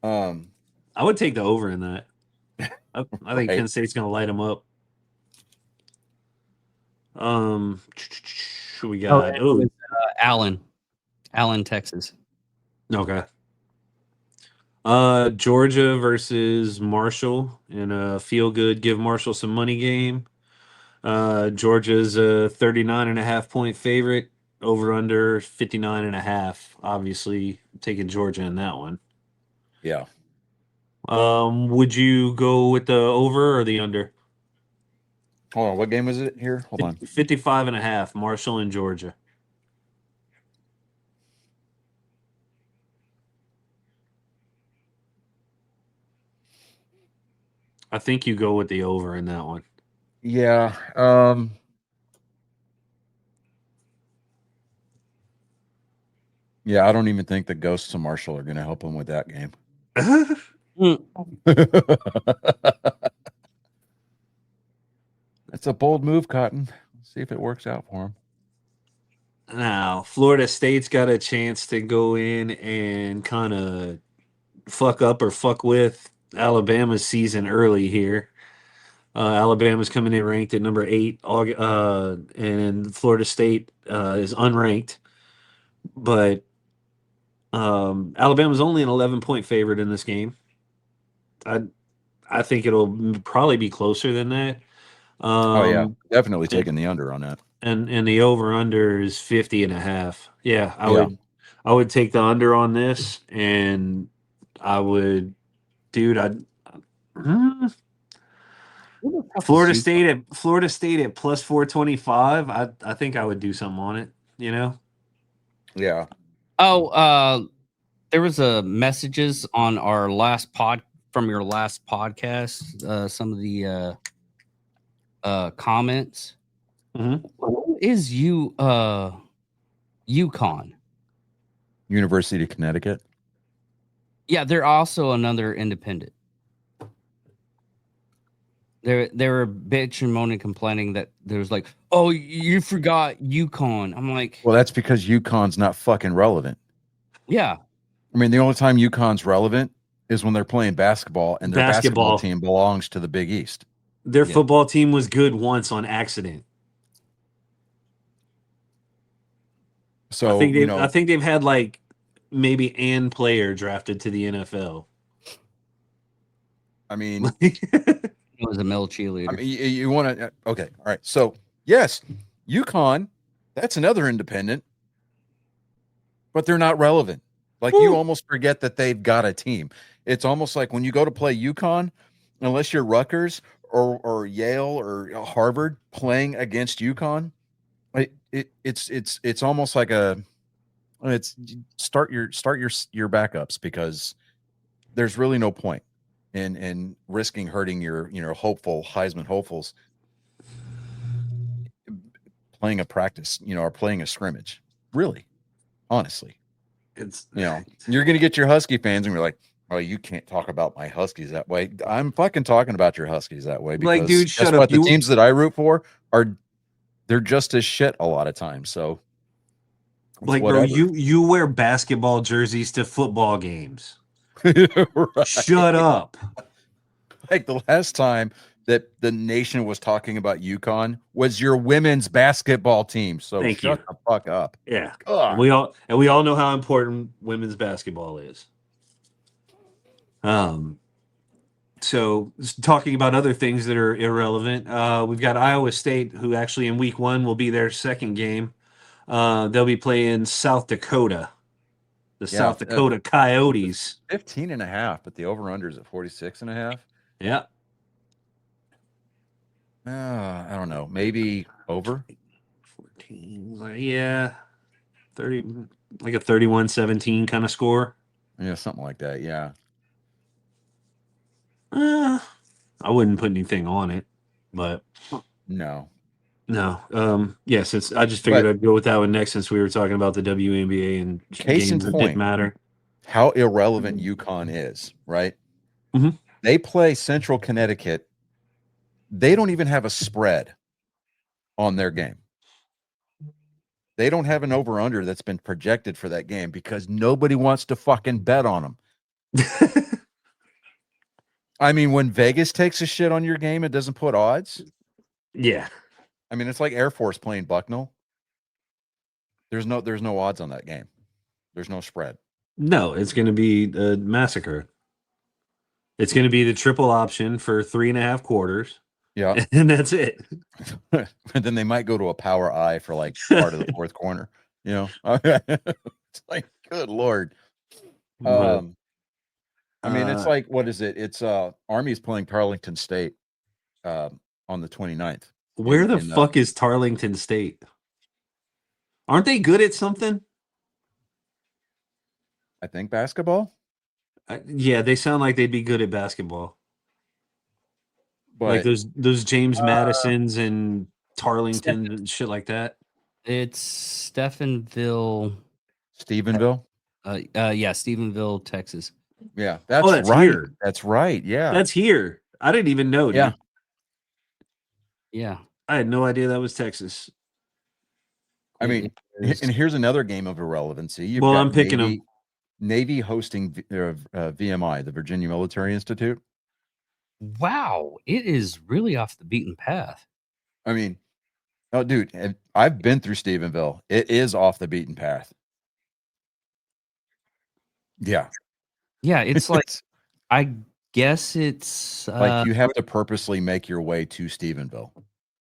I would take the over in that. I think Right. Penn State's going to light them up. Who we got? Oh, Allen, Texas. okay. Georgia versus Marshall in a feel good, give Marshall some money game. Georgia's a 39.5 point favorite, over under 59.5. Obviously, taking Georgia in that one. Yeah. Would you go with the over or the under? Hold on. What game was it here? Hold on. 55.5, Marshall and Georgia. I think you go with the over in that one. Yeah. Yeah, I don't even think the ghosts of Marshall are going to help him with that game. That's a bold move, Cotton. Let's see if it works out for him. Now, Florida State's got a chance to go in and kind of fuck up or fuck with Alabama's season early here. Alabama's coming in ranked at number 8, and Florida State is unranked. But Alabama's only an 11-point favorite in this game. I think it'll probably be closer than that. Oh yeah, definitely taking the under on that. And the over under is 50.5. Yeah, I would take the under on this, and I would, dude. Florida State at plus 425. I think I would do something on it. You know. Yeah. Oh, there was a messages on our last from your last podcast. Some of the comments. Mm-hmm. Who is UConn? University of Connecticut. Yeah, they're also another independent. They were bitching, moaning, complaining that there was like, oh, you forgot UConn. I'm like, well, that's because UConn's not fucking relevant. Yeah. I mean, the only time UConn's relevant is when they're playing basketball, and their basketball team belongs to the Big East. Their football team was good once on accident. So I think they've had like maybe an player drafted to the NFL. I mean, It was a male cheerleader. you want to okay, all right. So yes, UConn, that's another independent, but they're not relevant. Like you almost forget that they've got a team. It's almost like when you go to play UConn, unless you're Rutgers or Yale or Harvard playing against UConn, it's almost like it's start your backups, because there's really no point in risking hurting your Heisman hopefuls playing a practice, or playing a scrimmage. Really, honestly, It's you're gonna get your Husky fans and you're like, oh, you can't talk about my Huskies that way. I'm fucking talking about your Huskies that way, because like, dude, guess shut what? up. The teams that I root for they're just as shit a lot of times. So like, whatever. bro, you wear basketball jerseys to football games. Right. Shut up. Like the last time that the nation was talking about UConn was your women's basketball team. So Thank shut you. the fuck up. Yeah. Ugh. And we all know how important women's basketball is. So talking about other things that are irrelevant, we've got Iowa State, who actually in week 1 will be their second game. They'll be playing South Dakota, South Dakota Coyotes. 15.5, but the over-under is at 46.5. Yeah. I don't know. Maybe over 14. Yeah. 30, like a 31-17 kind of score. Yeah, something like that. Yeah. I wouldn't put anything on it, but No. Yeah, since I just figured I'd go with that one next, since we were talking about the WNBA and Case in games that point, didn't matter. How irrelevant UConn is, right? Mhm. They play Central Connecticut. They don't even have a spread on their game. They don't have an over-under that's been projected for that game because nobody wants to fucking bet on them. I mean, when Vegas takes a shit on your game, it doesn't put odds. Yeah. I mean, it's like Air Force playing Bucknell. There's no odds on that game. There's no spread. No, it's going to be a massacre. It's going to be the triple option for 3.5 quarters. Yeah. And that's it. And then they might go to a power I for like part of the fourth corner. It's like, good Lord. I mean, it's like, what is it? It's Army's playing Tarleton State on the 29th. Where the fuck is Tarleton State? Aren't they good at something? I think basketball. Yeah, they sound like they'd be good at basketball. But like those James Madisons and Tarleton and shit like that. It's Stephenville. Stephenville. Yeah, Stephenville, Texas. Yeah, that's right. Here. That's right. Yeah, that's here. I didn't even know. Dude. Yeah. Yeah. I had no idea that was Texas. I mean, and here's another game of irrelevancy. I'm picking them. Navy hosting VMI, the Virginia Military Institute. Wow, it is really off the beaten path. I mean, oh, dude, I've been through Stephenville. It is off the beaten path. Yeah. Yeah, it's like, I guess it's like you have to purposely make your way to Stephenville.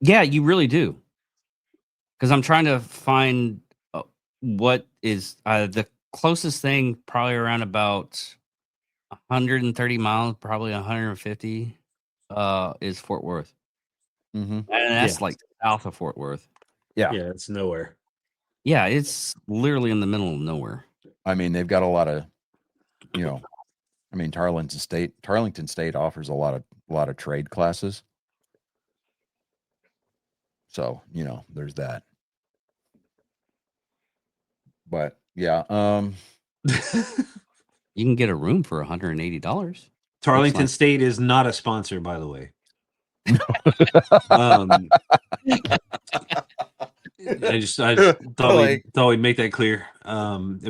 Yeah, you really do. Because I'm trying to find what is the closest thing, probably around about 130 miles, probably 150, is Fort Worth. Mm-hmm. And that's like south of Fort Worth. Yeah, it's nowhere. Yeah, it's literally in the middle of nowhere. I mean, they've got a lot of, I mean, Tarleton State offers a lot of trade classes. So, there's that. But yeah, you can get a room for $180. Tarleton State is not a sponsor, by the way. I thought we'd make that clear.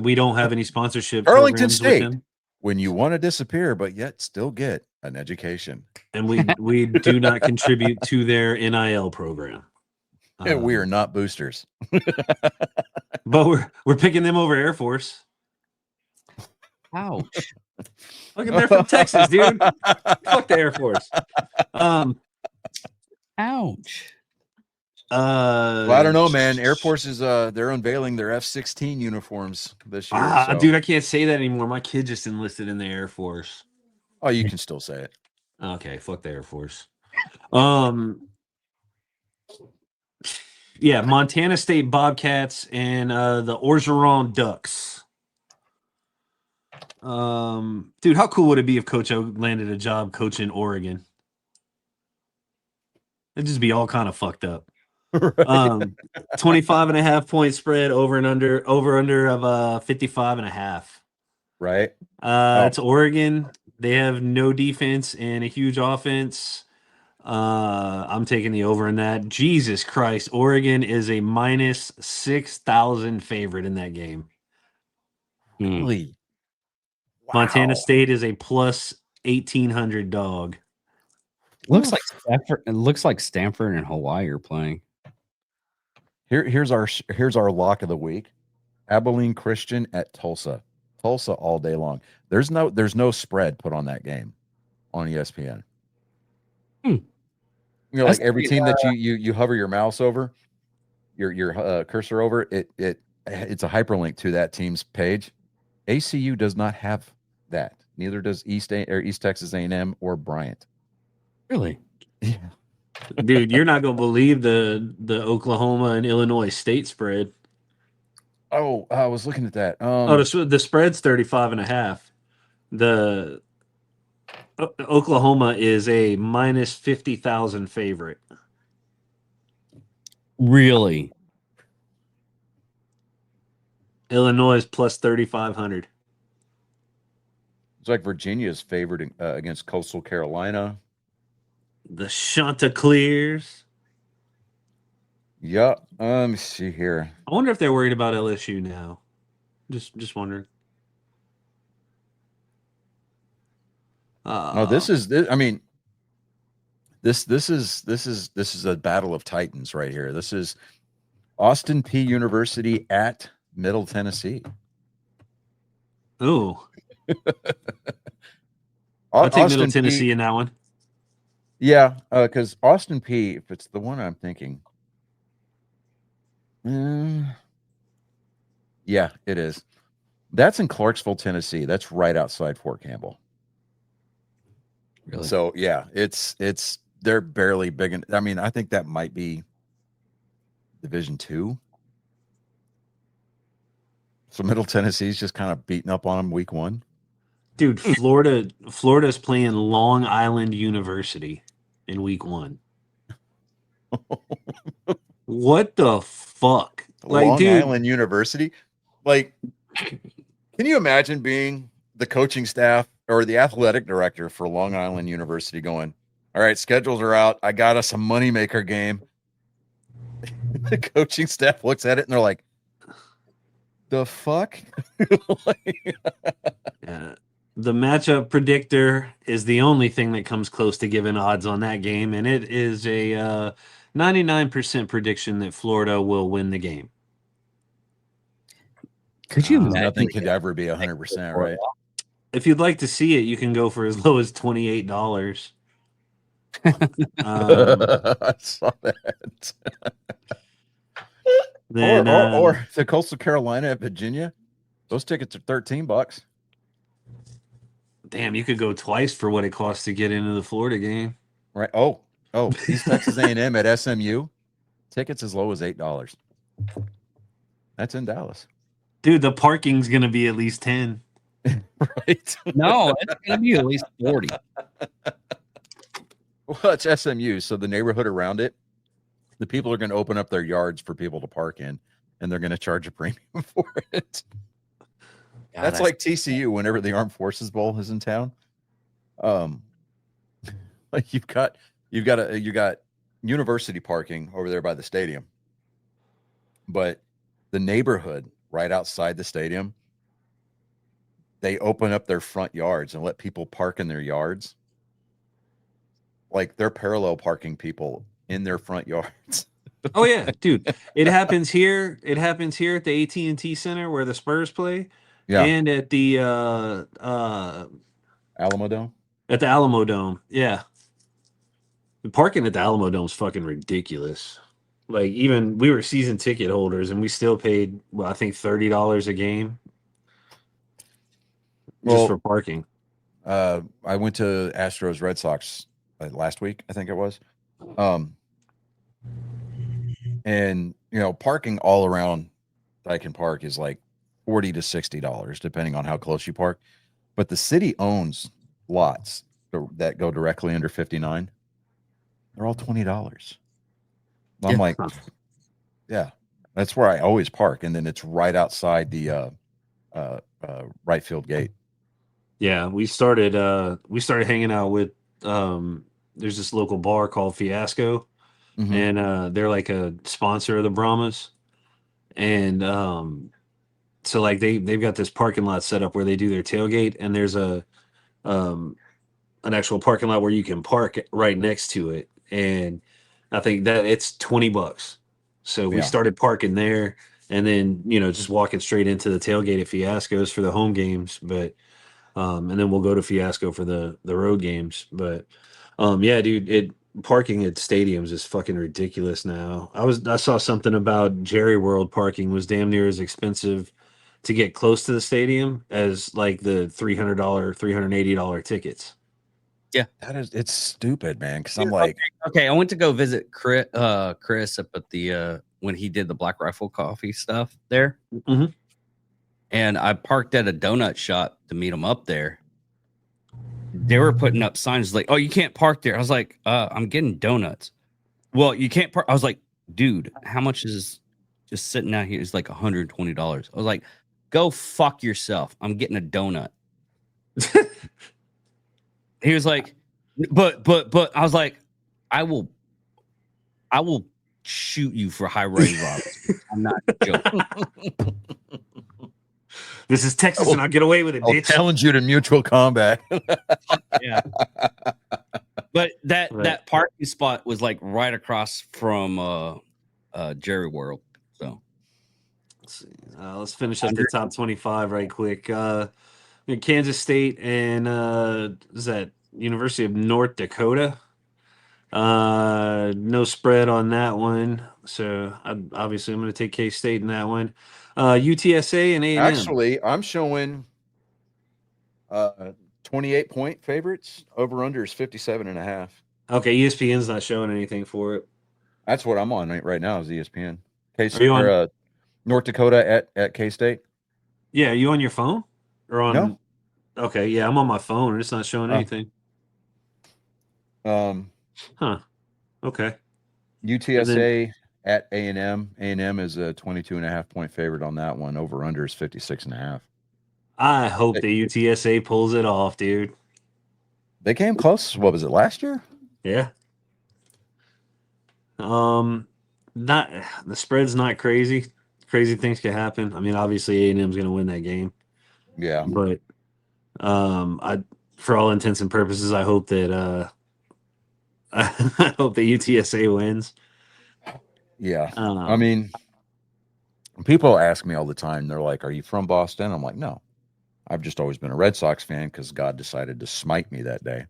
We don't have any sponsorship. Arlington State, when you want to disappear, but yet still get an education, and we do not contribute to their NIL program. We are not boosters. But we're picking them over Air Force. Ouch. Look, they're from Texas, dude. Fuck the Air Force. Ouch. Well, I don't know, man. Air Force is they're unveiling their F-16 uniforms this year. So. Dude, I can't say that anymore. My kid just enlisted in the Air Force. Oh, you can still say it. Okay, fuck the Air Force. Yeah, Montana State Bobcats and the Orgeron Ducks. Dude, how cool would it be if Coach O landed a job coaching Oregon? It'd just be all kind of fucked up. Right. 25.5 point spread over under of 55.5. Right. It's Oregon. They have no defense and a huge offense. I'm taking the over in that. Jesus Christ, Oregon is a minus 6,000 favorite in that game. Really? Wow. Montana State is a plus 1,800 dog. Looks like Stanford. It looks like Stanford and Hawaii are playing. Here's our lock of the week: Abilene Christian at Tulsa. Tulsa all day long. There's no spread put on that game on ESPN. You know, like every team that you hover your mouse over, your cursor over it's a hyperlink to that team's page. ACU does not have that. Neither does East Texas A&M or Bryant. Really? Yeah. Dude, you're not gonna believe the Oklahoma and Illinois State spread. Oh, I was looking at that. The spread's 35.5. The Oklahoma is a minus 50,000 favorite. Really? Illinois is plus 3,500. It's like Virginia is favored against Coastal Carolina. The Chanticleers. Yeah. Let me see here. I wonder if they're worried about LSU now. Just wondering. No, this is. I mean, this is a battle of titans right here. This is Austin Peay University at Middle Tennessee. Ooh. I'll take Middle Tennessee in that one. Yeah, because Austin Peay, if it's the one I'm thinking. Yeah, it is. That's in Clarksville, Tennessee. That's right outside Fort Campbell. Really? So yeah, it's they're barely big. I mean, I think that might be Division II. So Middle Tennessee's just kind of beating up on them week 1. Dude, Florida's playing Long Island University in week 1. What the fuck? Like, Long Island University? Like, can you imagine being the coaching staff or the athletic director for Long Island University going, all right, schedules are out. I got us a moneymaker game. The coaching staff looks at it and they're like, the fuck? Yeah. The matchup predictor is the only thing that comes close to giving odds on that game, and it is a 99% prediction that Florida will win the game. Could you imagine? Nothing could ever be 100%, right? If you'd like to see it, you can go for as low as $28. I saw that. Then, or the Coastal Carolina at Virginia, those tickets are $13. Damn, you could go twice for what it costs to get into the Florida game. Right. Oh, East Texas A&M at SMU, tickets as low as $8. That's in Dallas. Dude, the parking's going to be at least 10. Right. No, it's going to be at least 40. Well, it's SMU, so the neighborhood around it, the people are going to open up their yards for people to park in, and they're going to charge a premium for it. God, that's like TCU whenever the Armed Forces Bowl is in town. Like you got university parking over there by the stadium, but the neighborhood right outside the stadium, they open up their front yards and let people park in their yards. Like they're parallel parking people in their front yards. Oh yeah, dude. It happens here. It happens here at the AT&T Center where the Spurs play, Yeah, and Alamo Dome. at the Alamo Dome. Yeah, the parking at the Alamo Dome is fucking ridiculous. Like even we were season ticket holders, and we still paid, well, I think $30 a game just for Well, parking. I went to Astros Red Sox last week, I think it was. Um, and parking all around Daikin Park is like $40 to $60, depending on how close you park. But the city owns lots that go directly under 59. They're all $20. I'm Yeah. like, yeah, that's where I always park, and then it's right outside the right field gate. Yeah, we started hanging out with there's this local bar called Fiasco, Mhm. and they're like a sponsor of the Brahmas. And so like they've got this parking lot set up where they do their tailgate, and there's a um an actual parking lot where you can park right next to it. And I think that it's $20. So we Yeah. started parking there, and then just walking straight into the tailgate at Fiasco's for the home games. But and then we'll go to Fiasco for the road games. But yeah, dude, parking at stadiums is fucking ridiculous now. I saw something about Jerry World parking was damn near as expensive to get close to the stadium as like the $300, $380 tickets. It's stupid, man. Because I'm Dude, like, okay, I went to go visit Chris up at the when he did the Black Rifle Coffee stuff there. Mhm. And I parked at a donut shop to meet him up there. They were putting up signs like, "Oh, you can't park there." I was like, I'm getting donuts." Well, you can't park. I was like, "Dude, how much is just sitting out here?" It's like $120. I was like, "Go fuck yourself. I'm getting a donut." He was like, but I was like, I will shoot you for highway robbery. I'm not joking. This is Texas, and I'll get away with it, I'll bitch. challenge you to mutual combat. Yeah. But Right. that parking spot was like right across from Jerry World. So Let's see. Let's finish up the top 25 right quick. Kansas State and is that University of North Dakota? No spread on that one. So obviously I'm going to take K-State in that one. UTSA and A&M. Actually, I'm showing 28-point favorites. Over under is 57.5. Okay, ESPN's not showing anything for it. That's what I'm on right now is ESPN. Are you on? North Dakota at K-State. Yeah, are you on your phone or on? No. Okay, yeah, I'm on my phone and it's not showing Oh. anything. Huh. Okay. UTSA at A&M. A&M is a 22.5-point favorite on that one. Over under is 56.5. I hope the UTSA pulls it off, dude. They came close. What was it, last year? Yeah. Not the spread's not crazy. Crazy things can happen. I mean, obviously A&M's going to win that game, Yeah. but I, for all intents and purposes, I hope that I hope the UTSA wins. Yeah. I mean, people ask me all the time. They're like, "Are you from Boston?" I'm like, "No. I've just always been a Red Sox fan because God decided to smite me that day."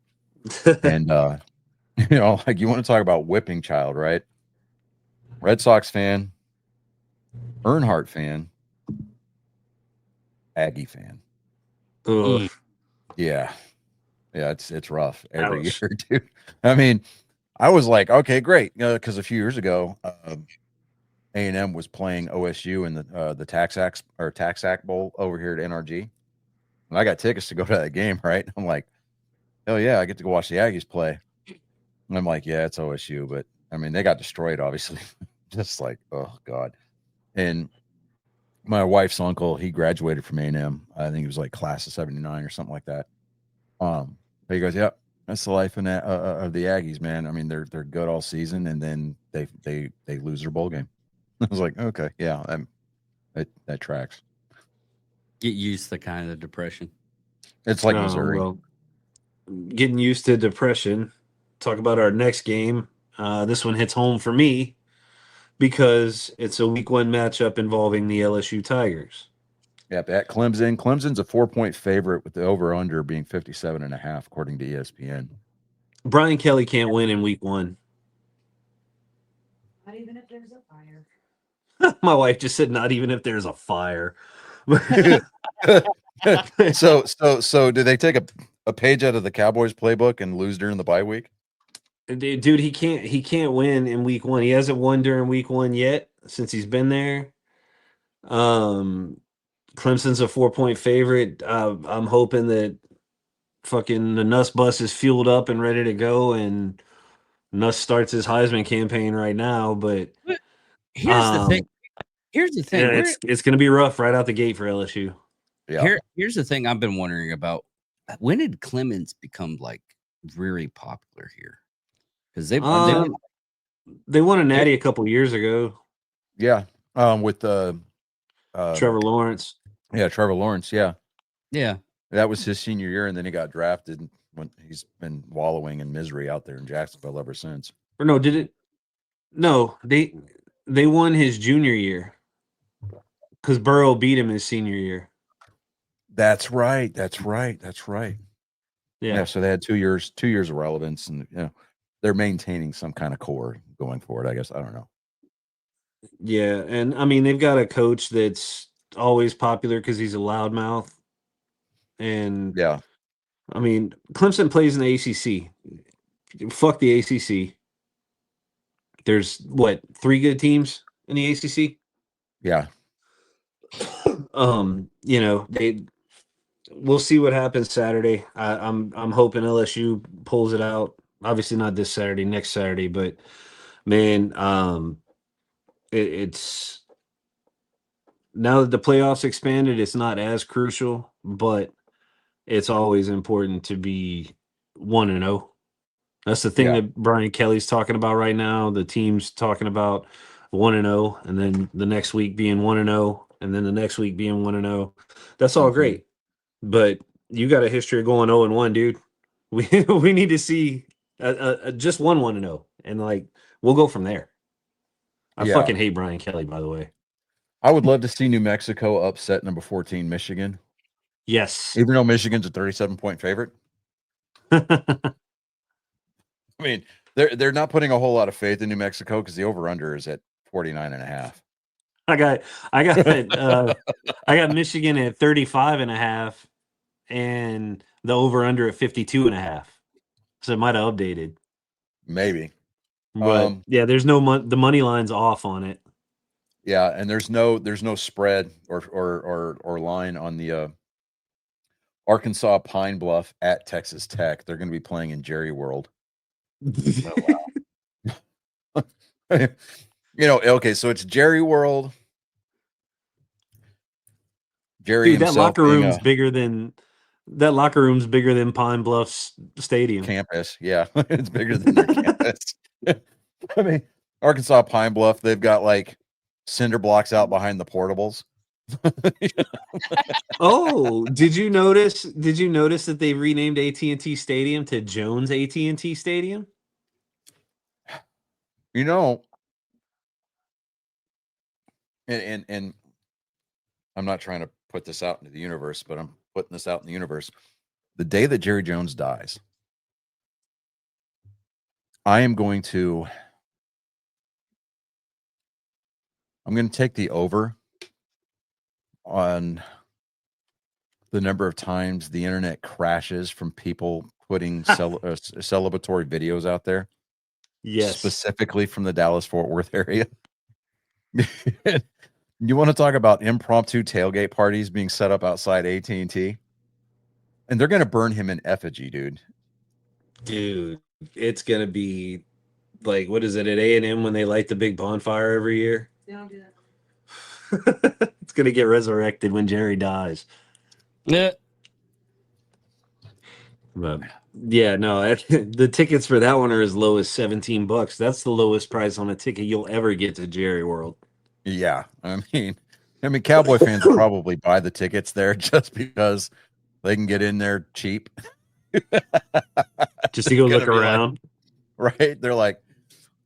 And like you want to talk about whipping child, right? Red Sox fan, Earnhardt fan, Aggie fan. Ugh. Yeah, it's rough every Ouch. year, dude. I mean, I was like, okay, great, because a few years ago, A&M was playing OSU in the TaxAct Bowl over here at NRG, and I got tickets to go to that game. Right? I'm like, hell yeah, I get to go watch the Aggies play. And I'm like, yeah, it's OSU, but I mean, they got destroyed, obviously. Just like, oh god. And my wife's uncle, he graduated from A&M. I think he was like class of '79 or something like that. But he goes, "Yep, that's the life of the Aggies, man. I mean, they're good all season, and then they lose their bowl game." I was like, "Okay, yeah, that tracks." get used to kind of depression. It's like Oh, Missouri. well, getting used to depression. Talk about our next game. This one hits home for me. because it's a week 1 matchup involving the LSU Tigers. Yep, at Clemson. Clemson's a 4-point favorite with the over-under being 57.5, according to ESPN. Brian Kelly can't win in week 1. Not even if there's a fire. My wife just said, "Not even if there's a fire." So do they take a page out of the Cowboys playbook and lose during the bye week? Dude, he can't win in week 1. He hasn't won during week 1 yet since he's been there. Clemson's a 4-point favorite. I'm hoping that fucking the Nuss bus is fueled up and ready to go, and Nuss starts his Heisman campaign right now. But Here's the thing. Here's the thing. yeah, it's going to be rough right out the gate for LSU. Yeah. Here's the thing I've been wondering about. When did Clemens become like really popular here? Because they won a natty a couple years ago. Yeah. With Trevor Lawrence. Yeah, Trevor Lawrence. Yeah. Yeah. That was his senior year, and then he got drafted. When he's been wallowing in misery out there in Jacksonville ever since. Or no, did it? No, they won his junior year because Burrow beat him his senior year. That's right. Yeah. So they had 2 years of relevance, and they're maintaining some kind of core going forward. I guess I don't know. Yeah, and I mean they've got a coach that's always popular because he's a loudmouth, and yeah, I mean Clemson plays in the ACC. Fuck the ACC. There's 3 good teams in the ACC. Yeah. We'll see what happens Saturday. I'm hoping LSU pulls it out. Obviously not this Saturday, next Saturday, but man, it's now that the playoffs expanded, it's not as crucial, but it's always important to be 1-0. That's the thing that Brian Kelly's talking about right now. The team's talking about 1-0, and then the next week being 1-0, and then the next week being 1-0. That's all great, but you got a history of going 0-1, dude. We need to see just 1-0, and we'll go from there. I fucking hate Brian Kelly, by the way. I would love to see New Mexico upset number 14 Michigan. Yes, even though Michigan's a 37-point favorite. I mean, they're not putting a whole lot of faith in New Mexico because the over/under is at 49.5. I got Michigan at 35.5 and the over/under at 52.5. So it might have updated. Maybe. But there's no the money line's off on it. Yeah, and there's no spread or line on the Arkansas Pine Bluff at Texas Tech. They're going to be playing in Jerry World. Oh, wow. Okay, so it's Jerry World. Jerry Dude, himself that locker room's bigger than Pine Bluff's stadium campus. Yeah, it's bigger than their campus. I mean, Arkansas Pine Bluff, they've got cinder blocks out behind the portables. Oh, did you notice that they renamed AT&T Stadium to Jones AT&T Stadium? And I'm not trying to put this out into the universe, but I'm putting this out in the universe. The day that Jerry Jones dies, I'm going to take the over on the number of times the internet crashes from people putting celebratory videos out there. Yes. Specifically from the Dallas-Fort Worth area. You want to talk about impromptu tailgate parties being set up outside AT&T? And they're going to burn him in effigy, dude. Dude, it's going to be what is it, at A&M when they light the big bonfire every year? They don't do that. It's going to get resurrected when Jerry dies. Yeah. But yeah, no, the tickets for that one are as low as $17. That's the lowest price on a ticket you'll ever get to Jerry World. Yeah, I mean, Cowboy fans will probably buy the tickets there just because they can get in there cheap. Just to go look around. Right? They're like,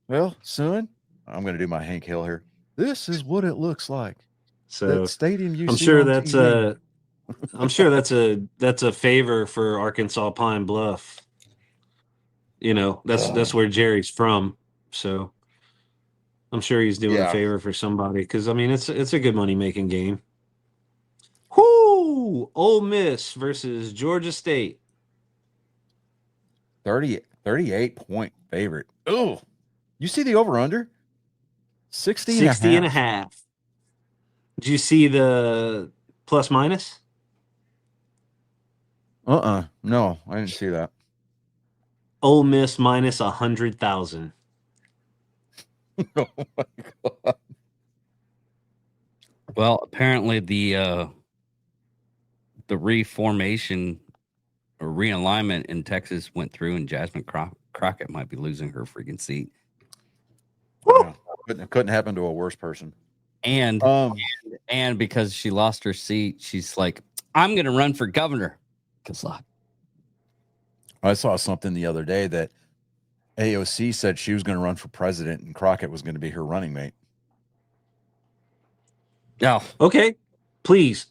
well, son, I'm going to do my Hank Hill here. This is what it looks like. So That stadium you I'm see sure on that's TV. that's a favor for Arkansas Pine Bluff. You know, that's where Jerry's from. So I'm sure he's doing a Yeah. favor for somebody because I mean it's a good money making game. Whoo! Ole Miss versus Georgia State. 38-point favorite. Oh, you see the over under 60 and a half. Did you see the plus minus? No, I didn't see that. Ole Miss minus 100,000. Oh my God. Well, apparently the reformation or realignment in Texas went through, and Jasmine Crockett might be losing her freaking seat. Yeah. Couldn't happen to a worse person. And because she lost her seat, she's like, I'm going to run for governor. Good luck. I saw something the other day that AOC said she was going to run for president and Crockett was going to be her running mate. Oh, Okay, please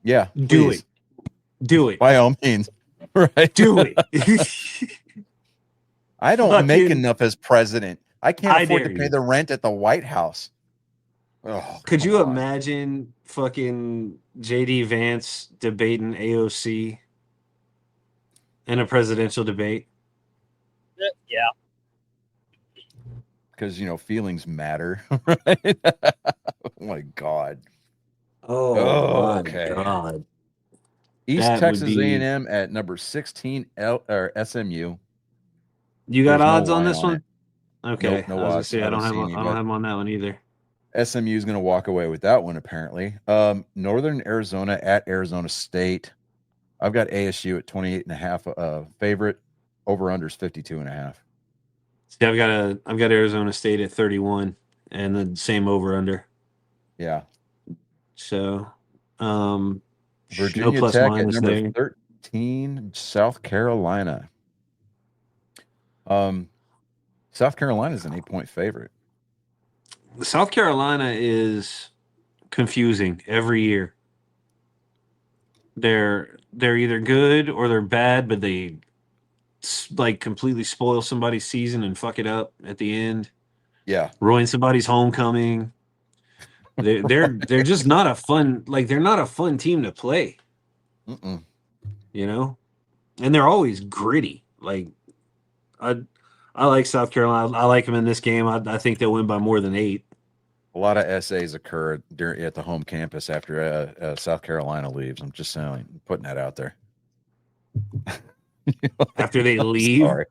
Yeah, do please. it. Do it. By all means. Right. Do it. I don't Fucking- make enough as president. I can't I afford to dare pay you. the rent at the White House. Oh, Could come you on. imagine fucking JD Vance debating AOC in a presidential debate? yeah. Because feelings matter, right? Oh my God. Oh, my okay. God. East That would Texas be- A&M at number 16 or SMU. You got There's no odds on line this on one? it. Okay. Nope, no I was gonna odds. say I don't Haven't have seen I any, don't but- have 'em on that one either. SMU is going to walk away with that one, apparently. Northern Arizona at Arizona State. I've got ASU at 28.5 favorite. Over under is 52.5. See, I've got Arizona State at 31 and the same over under. Yeah. So Virginia no plus Tech at minus number there. 13, South Carolina. South Carolina is an 8-point favorite. South Carolina is confusing every year. They're either good or they're bad, but they like completely spoil somebody's season and fuck it up at the end, Yeah. ruin somebody's homecoming. They're just not a fun they're not a fun team to play, Mm-mm. you know, and they're always gritty. Like I like South Carolina. I like them in this game. I think they'll win by more than 8. A lot of essays occur at the home campus after South Carolina leaves. I'm just saying, putting that out there. After they leave. Sorry.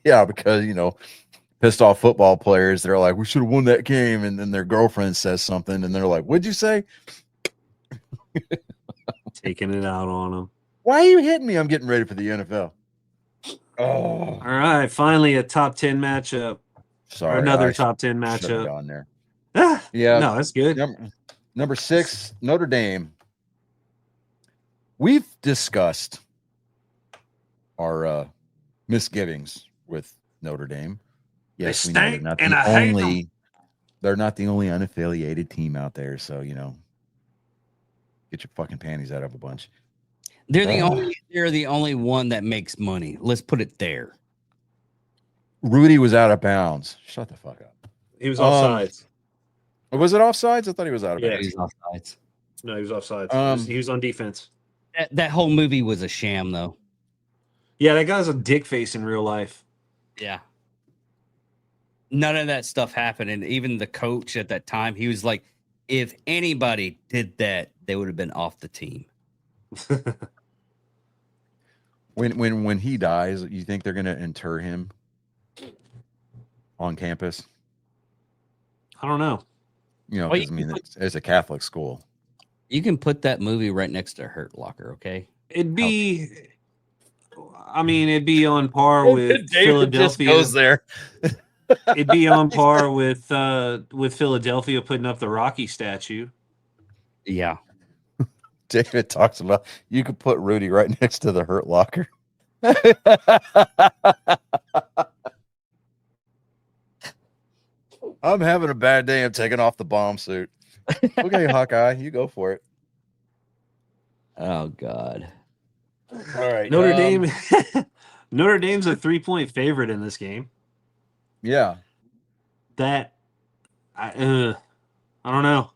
Yeah, because pissed off football players, they're like, we should have won that game, and then their girlfriend says something, and they're like, what'd you say? Taking it out on them. Why are you hitting me? I'm getting ready for the NFL. Oh, All right, finally a top 10 matchup. sorry. Or another I top 10 should have matchup. gone there. Ah, Yeah. no, that's good. Number 6, Notre Dame. We've discussed our misgivings with Notre Dame. Yes, we know stink, and I hate 'em. They're not the only unaffiliated team out there, so get your fucking panties out of a bunch. They're the only one that makes money. Let's put it there. Rudy was out of bounds. Shut the fuck up. He was offsides. Was it offsides? I thought he was out of Yeah. bounds. He's offsides. No, he was offsides. Um, He was on defense. That whole movie was a sham, though. Yeah, that guy's a dick face in real life. Yeah. None of that stuff happened. And even the coach at that time, he was like, if anybody did that, they would have been off the team. When he dies, you think they're gonna inter him on campus? I don't know. Well, 'Cause, I mean, it's a Catholic school. You can put that movie right next to Hurt Locker, okay? It'd be on par with Philadelphia. goes there. It'd be on par with Philadelphia putting up the Rocky statue. Yeah. David talks about you could put Rudy right next to the Hurt Locker. I'm having a bad day. I'm taking off the bomb suit. Okay, Hawkeye, you go for it. Oh God. All right. Notre Dame. Notre Dame's a 3-point favorite in this game. Yeah. That I don't know.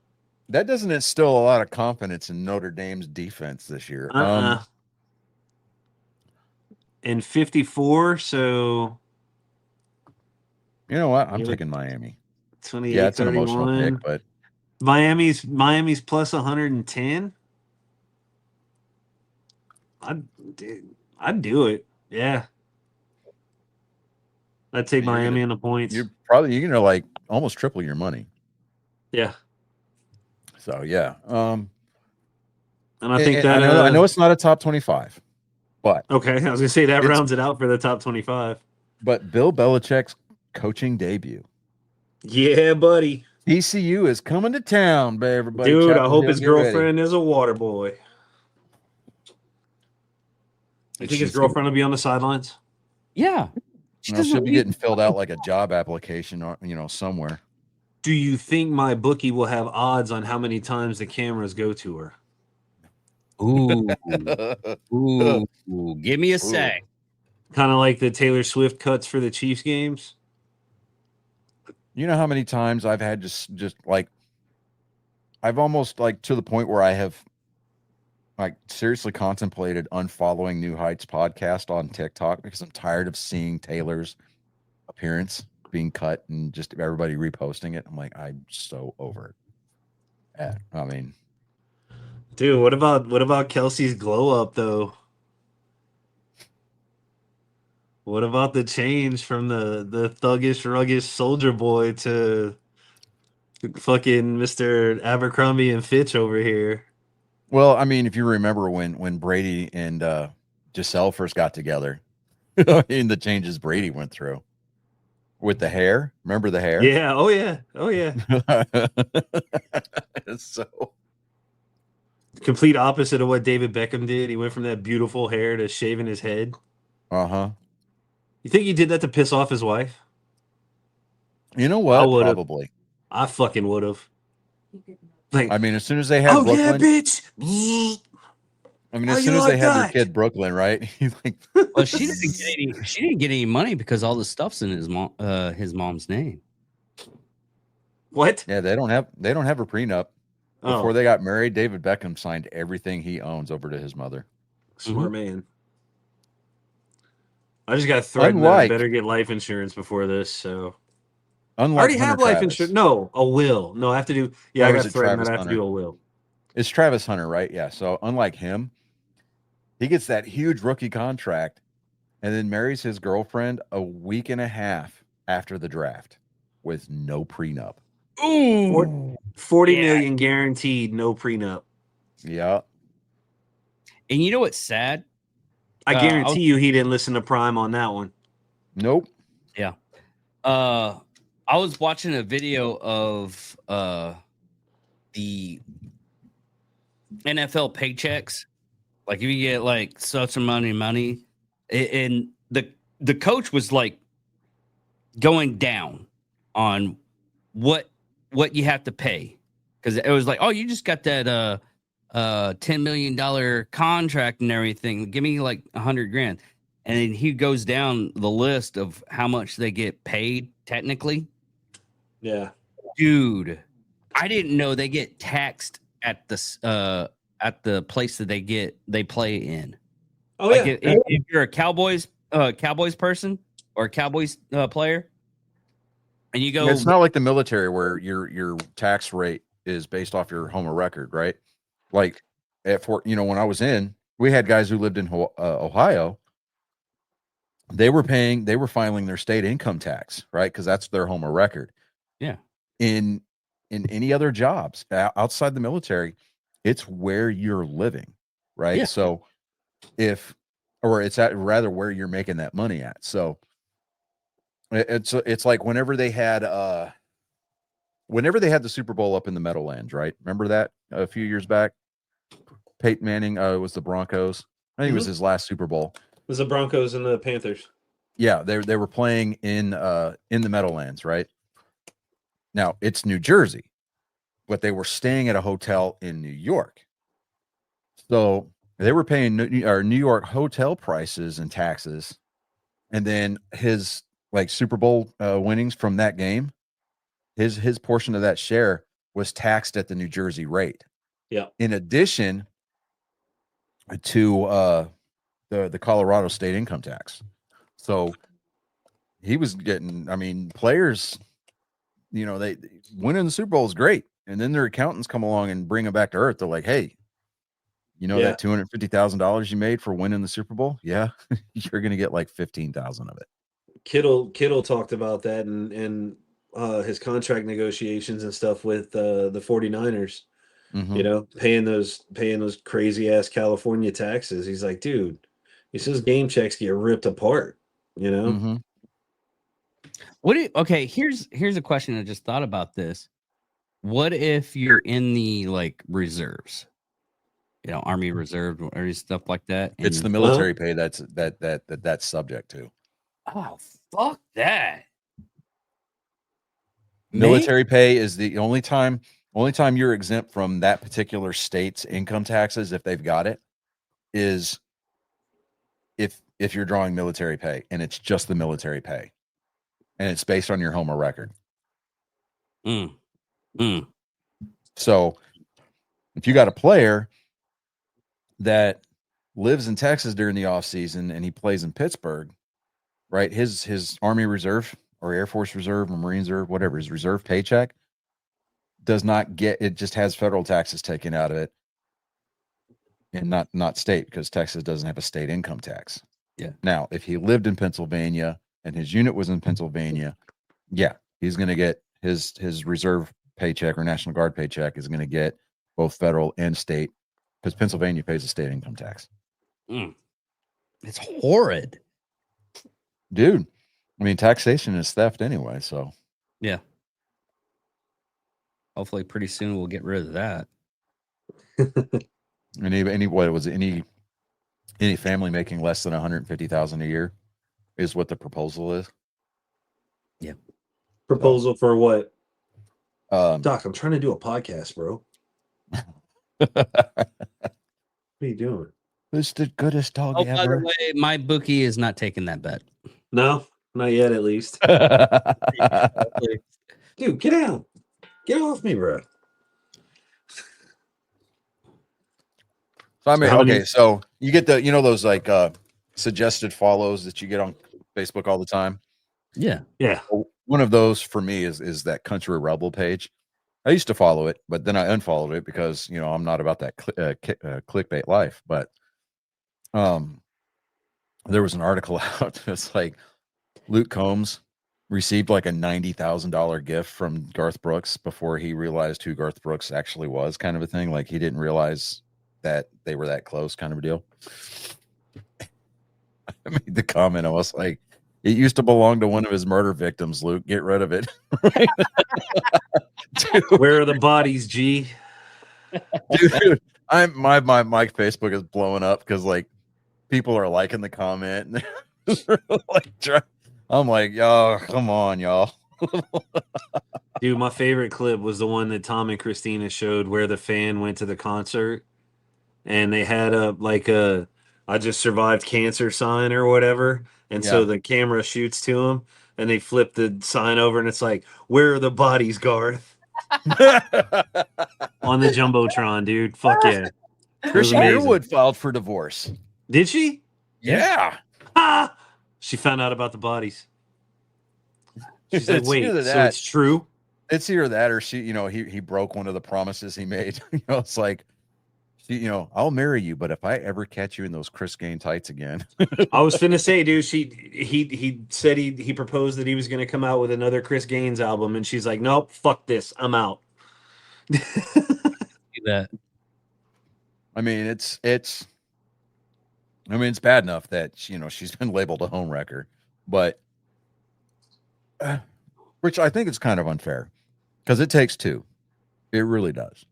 That doesn't instill a lot of confidence in Notre Dame's defense this year. And 54, so You know what? I'm Yeah. taking Miami. 28, Yeah, it's an emotional 31. pick, but Miami's plus 110. I'd do it. Yeah. I'd take You're Miami gonna- in the points. you're probably like almost triple your money. Yeah. So yeah. And I think and that I know it's not a top 25, but okay, I was gonna say that It's- rounds it out for the top 25. Bill Belichick's coaching debut. Yeah, buddy. TCU is coming to town, everybody. Dude, I Chapel hope Hill, his get ready. girlfriend is a water boy. You think his She's- girlfriend will be on the sidelines? Yeah. No, she'll be getting filled out like a job application, or somewhere. Do you think my bookie will have odds on how many times the cameras go to her? Ooh. Ooh. Give me a sec. Kind of like the Taylor Swift cuts for the Chiefs games. You know how many times I've had just like I've almost like to the point where I have like seriously contemplated unfollowing New Heights podcast on TikTok because I'm tired of seeing Taylor's appearance being cut and just everybody reposting it. I'm like, I'm so over it. Yeah, I mean, Dude, what about Kelsey's glow up though? What about the change from the thuggish, ruggish soldier boy to fucking Mr. Abercrombie and Fitch over here? well, I mean, if you remember when Brady and Giselle first got together, I mean, the changes Brady went through with the hair. Remember the hair? Yeah, oh yeah. So Complete opposite of what David Beckham did. He went from that beautiful hair to shaving his head. uh-huh. You think he did that to piss off his wife? You know what? would've. Probably. I fucking would have. Like, I mean, as soon as they had Brooklyn, yeah, bitch. I mean, How as you soon as they like had that? their kid Brooklyn, right? He's like, Well, she didn't get any money because all the stuff's in his mom's name. What? yeah, they don't have a prenup. Before Oh, they got married, David Beckham signed everything he owns over to his mother. smart man. I just got threatened that I Unlike- better get life insurance before this. So I Unlike already have Hunter life Travis. insurance. No, a will. No, I have to do. Yeah, Or I was got it threatened Travis that I have to Hunter? do a will. It's Travis Hunter, right? Yeah. So unlike him, he gets that huge rookie contract and then marries his girlfriend a week and a half after the draft with no prenup. Ooh. 40 Yeah. million guaranteed, no prenup. Yeah. And you know what's sad? I I guarantee was- you he didn't listen to Prime on that one. Nope. I was watching a video of the NFL paychecks. Like if you get like such amount of money, and the coach was like going down on what you have to pay, because it was like, oh, you just got that $10 million contract and everything. Give me like $100,000. And then he goes down the list of how much they get paid technically. Yeah. Dude, I didn't know they get taxed at the place that they play in. Oh Like yeah. if you're a Cowboys person or a Cowboys player, and you go, It's not like the military where your tax rate is based off your home of record, right? Like at Fort, when I was in, we had guys who lived in Ohio. They were filing their state income tax, right? Because that's their home of record. Yeah. In any other jobs outside the military, it's where you're living, right? Yeah. So it's at rather where you're making that money at. So it's like whenever they had the Super Bowl up in the Meadowlands, right? Remember that a few years back? Peyton Manning was the Broncos. I think it was his last Super Bowl. It was the Broncos and the Panthers. Yeah, they were playing in the Meadowlands, right? Now it's New Jersey, but they were staying at a hotel in New York. So they were paying New York hotel prices and taxes. And then his like Super Bowl winnings from that game, his portion of that share was taxed at the New Jersey rate. Yeah. In addition to the Colorado state income tax. So he was getting, I mean, players, they winning the Super Bowl is great. And then their accountants come along and bring them back to earth. They're like, hey, that $250,000 you made for winning the Super Bowl? Yeah. You're going to get like 15,000 of it. Kittle talked about that and his contract negotiations and stuff with the 49ers. Mm-hmm. Paying those crazy ass California taxes. He's like, dude, he says game checks get ripped apart, Mm-hmm. Okay, here's a question. I just thought about this. What if you're in the like reserves? Army reserve or stuff like that. It's the military pay that's subject to. Oh, fuck that. Military pay is the only time you're exempt from that particular state's income taxes, if they've got it, is if you're drawing military pay, and it's just the military pay, and it's based on your home of record. So if you got a player that lives in Texas during the off season and he plays in Pittsburgh, right? His Army Reserve or Air Force Reserve or Marine Reserve, whatever, his reserve paycheck does not get, it just has federal taxes taken out of it and not state, because Texas doesn't have a state income tax. Yeah. Now, if he lived in Pennsylvania and his unit was in Pennsylvania, yeah, he's going to get his reserve paycheck or National Guard paycheck is going to get both federal and state, because Pennsylvania pays a state income tax. It's horrid. Dude, I mean, taxation is theft anyway, so. Yeah. Hopefully pretty soon we'll get rid of that. Any family making less than $150,000 a year is what the proposal is. Yeah. Proposal for what? Doc, I'm trying to do a podcast, bro. What are you doing? It's the goodest dog ever. By the way, my bookie is not taking that bet. No, not yet, at least. Dude, get out. Get off me, bro. So I mean, so you get those like suggested follows that you get on Facebook all the time. Yeah. Yeah. One of those for me is that Country Rebel page. I used to follow it, but then I unfollowed it because I'm not about that clickbait life. But there was an article out that's like Luke Combs received like a $90,000 gift from Garth Brooks before he realized who Garth Brooks actually was, kind of a thing. Like he didn't realize that they were that close, kind of a deal. I made the comment. I was like, it used to belong to one of his murder victims, Luke. Get rid of it. Dude, where are the bodies, G? Dude, my Facebook is blowing up because like people are liking the comment. I'm like, y'all, come on, y'all. Dude, my favorite clip was the one that Tom and Christina showed where the fan went to the concert and they had a I just survived cancer sign or whatever. And so the camera shoots to him and they flip the sign over and it's like, where are the bodies, Garth? On the Jumbotron, dude. Fuck yeah. Trisha Yearwood filed for divorce. Did she? Yeah. Ah! She found out about the bodies. She's like, wait, so it's true? It's either that or he broke one of the promises he made. It's like, I'll marry you, but if I ever catch you in those Chris Gaines tights again. I was finna say, dude, he said he proposed that he was gonna come out with another Chris Gaines album, and she's like, nope, fuck this, I'm out. That. I mean, it's bad enough that she's been labeled a home wrecker, but which I think is kind of unfair because it takes two. It really does.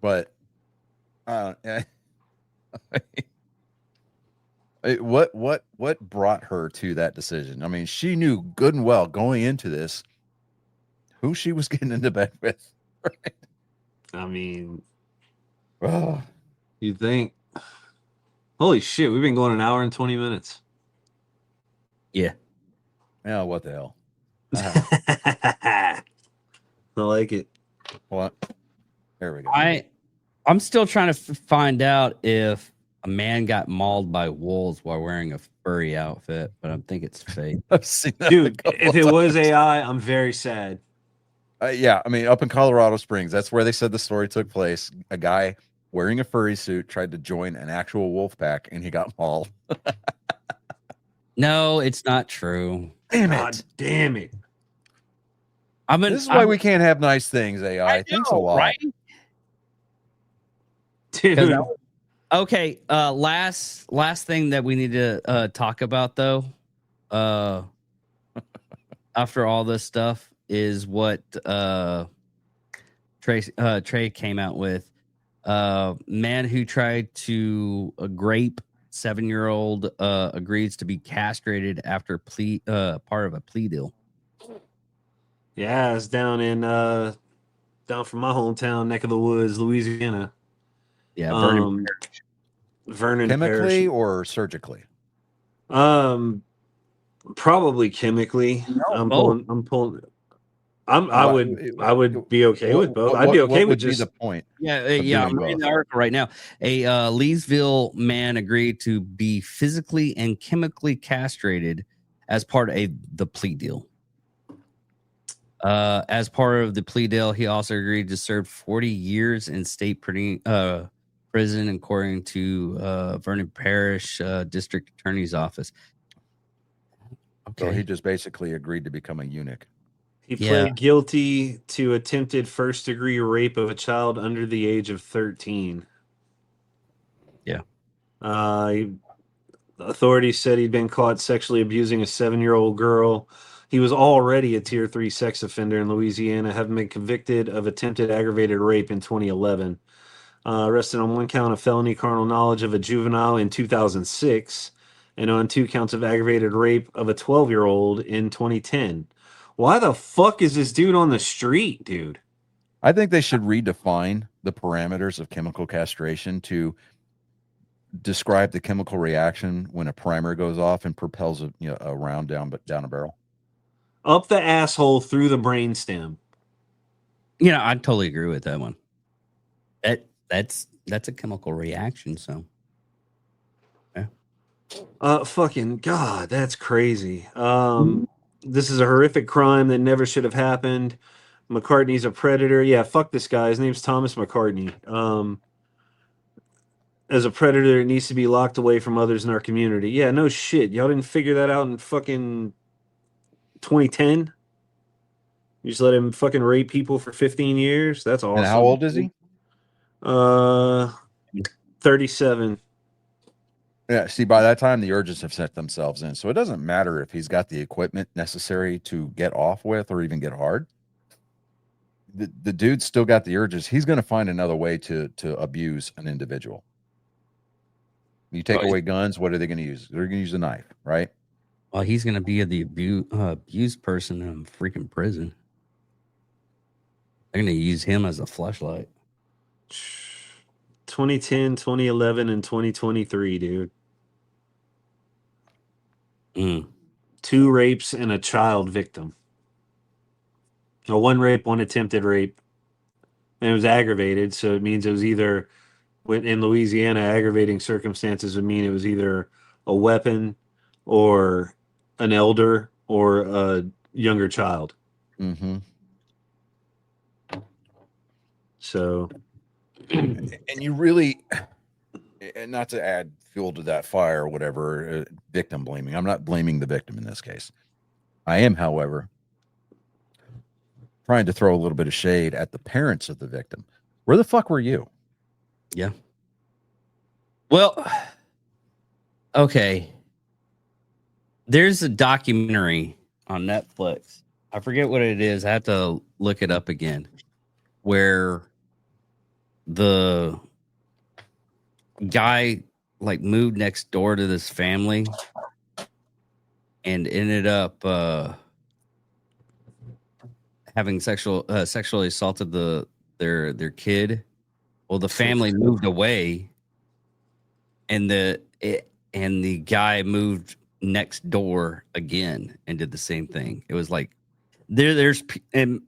But what brought her to that decision? I mean, she knew good and well going into this who she was getting into bed with. Right? I mean, Oh, you'd think. Holy shit, we've been going an hour and 20 minutes. Yeah. yeah, what the hell? I like it. What? There we go. I'm still trying to find out if a man got mauled by wolves while wearing a furry outfit, but I think it's fake. I've seen that a Dude, couple if of it was times. AI, I'm very sad. Yeah, I mean, up in Colorado Springs, that's where they said the story took place. A guy wearing a furry suit tried to join an actual wolf pack, and he got mauled. No, it's not true. Damn God it! damn it. This is why we can't have nice things. AI. Thanks a lot. Right? Dude. Okay, last thing that we need to talk about though, after all this stuff is what Trey came out with. Man who tried to grape 7-year-old agrees to be castrated after part of a plea deal. Yeah, it's down from my hometown, neck of the woods, Louisiana. Yeah, Vernon Chemically Parish. or surgically? Probably chemically. I'm pulling. I would be okay with both. I'd be okay what with would be just the point? Yeah. I'm reading the article right now. A Leesville man agreed to be physically and chemically castrated as part of the plea deal. As part of the plea deal, he also agreed to serve 40 years in state prison, according to Vernon Parish District Attorney's Office. Okay. So he just basically agreed to become a eunuch. He pled guilty to attempted first-degree rape of a child under the age of 13. Yeah. Authorities said he'd been caught sexually abusing a 7-year-old girl. He was already a Tier 3 sex offender in Louisiana, having been convicted of attempted aggravated rape in 2011. Arrested on 1 count of felony carnal knowledge of a juvenile in 2006, and on 2 counts of aggravated rape of a 12-year-old in 2010. Why the fuck is this dude on the street, dude? I think they should redefine the parameters of chemical castration to describe the chemical reaction when a primer goes off and propels a round down a barrel. Up the asshole through the brainstem. Yeah, I totally agree with that one. That's a chemical reaction, so yeah. Fucking God, that's crazy. This is a horrific crime that never should have happened. McCartney's a predator. Yeah, fuck this guy. His name's Thomas McCartney. As a predator, it needs to be locked away from others in our community. Yeah, no shit. Y'all didn't figure that out in fucking 2010? You just let him fucking rape people for 15 years? That's awesome. And how old is he? 37. Yeah, see, by that time, the urges have set themselves in. So it doesn't matter if he's got the equipment necessary to get off with or even get hard. The dude's still got the urges. He's going to find another way to abuse an individual. You take away guns, what are they going to use? They're going to use a knife, right? Well, he's going to be the abused person in freaking prison. They're going to use him as a flashlight. 2010, 2011, and 2023, dude. 2 rapes and a child victim. 1 rape, 1 attempted rape. And it was aggravated, so it means it was either, in Louisiana, aggravating circumstances would mean it was either a weapon or an elder or a younger child. Mm-hmm. So... And you really, and not to add fuel to that fire or whatever, victim blaming. I'm not blaming the victim in this case. I am, however, trying to throw a little bit of shade at the parents of the victim. Where the fuck were you? Yeah. Well, okay. There's a documentary on Netflix. I forget what it is. I have to look it up again. Where the guy moved next door to this family and ended up having sexually assaulted their kid. Well, the family moved away, and the guy moved next door again and did the same thing. It was like and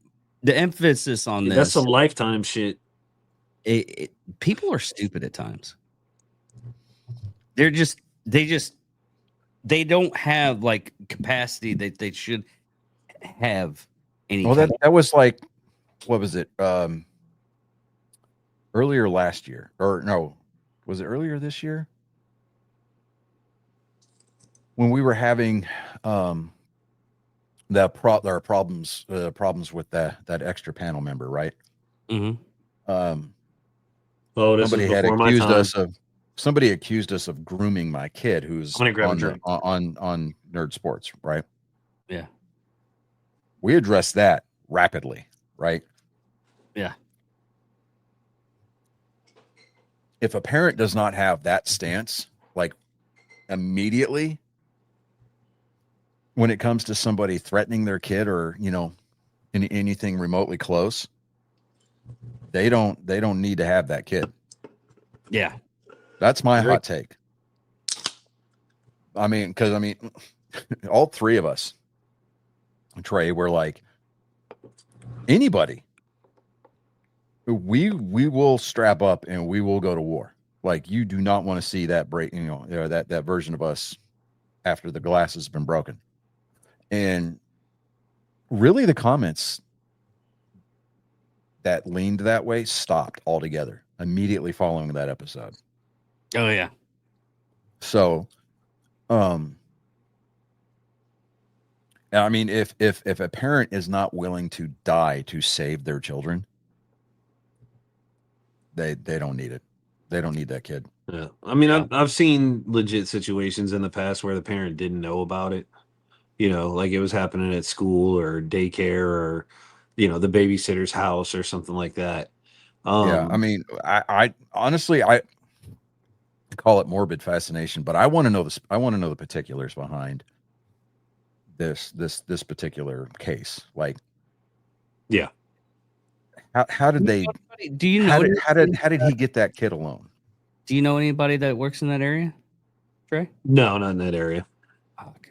the emphasis on That's this. some Lifetime shit. People are stupid at times. They don't have like capacity that they should have. Well, that was like, what was it? Earlier last year, or no, was it earlier this year? When we were having our problems with that extra panel member, right? Mm-hmm. Somebody had accused us of grooming my kid, who's on Nerd Sports, right? Yeah. We addressed that rapidly, right? Yeah. If a parent does not have that stance, like immediately, when it comes to somebody threatening their kid or, anything remotely close, they don't need to have that kid. Yeah. That's my hot take. Because all three of us, Trey, we're like, anybody, we will strap up and we will go to war. Like, you do not want to see that break, that version of us after the glass has been broken. And really, the comments that leaned that way stopped altogether immediately following that episode. Oh yeah. So, if a parent is not willing to die to save their children, they don't need it. They don't need that kid. Yeah. I've seen legit situations in the past where the parent didn't know about it. Like it was happening at school or daycare or, the babysitter's house or something like that. I honestly, I call it morbid fascination, but I want to know this. I want to know the particulars behind this particular case. Like, yeah, how did they? Do you know? How did he get that kid alone? Do you know anybody that works in that area, Trey? No, not in that area. Oh, okay.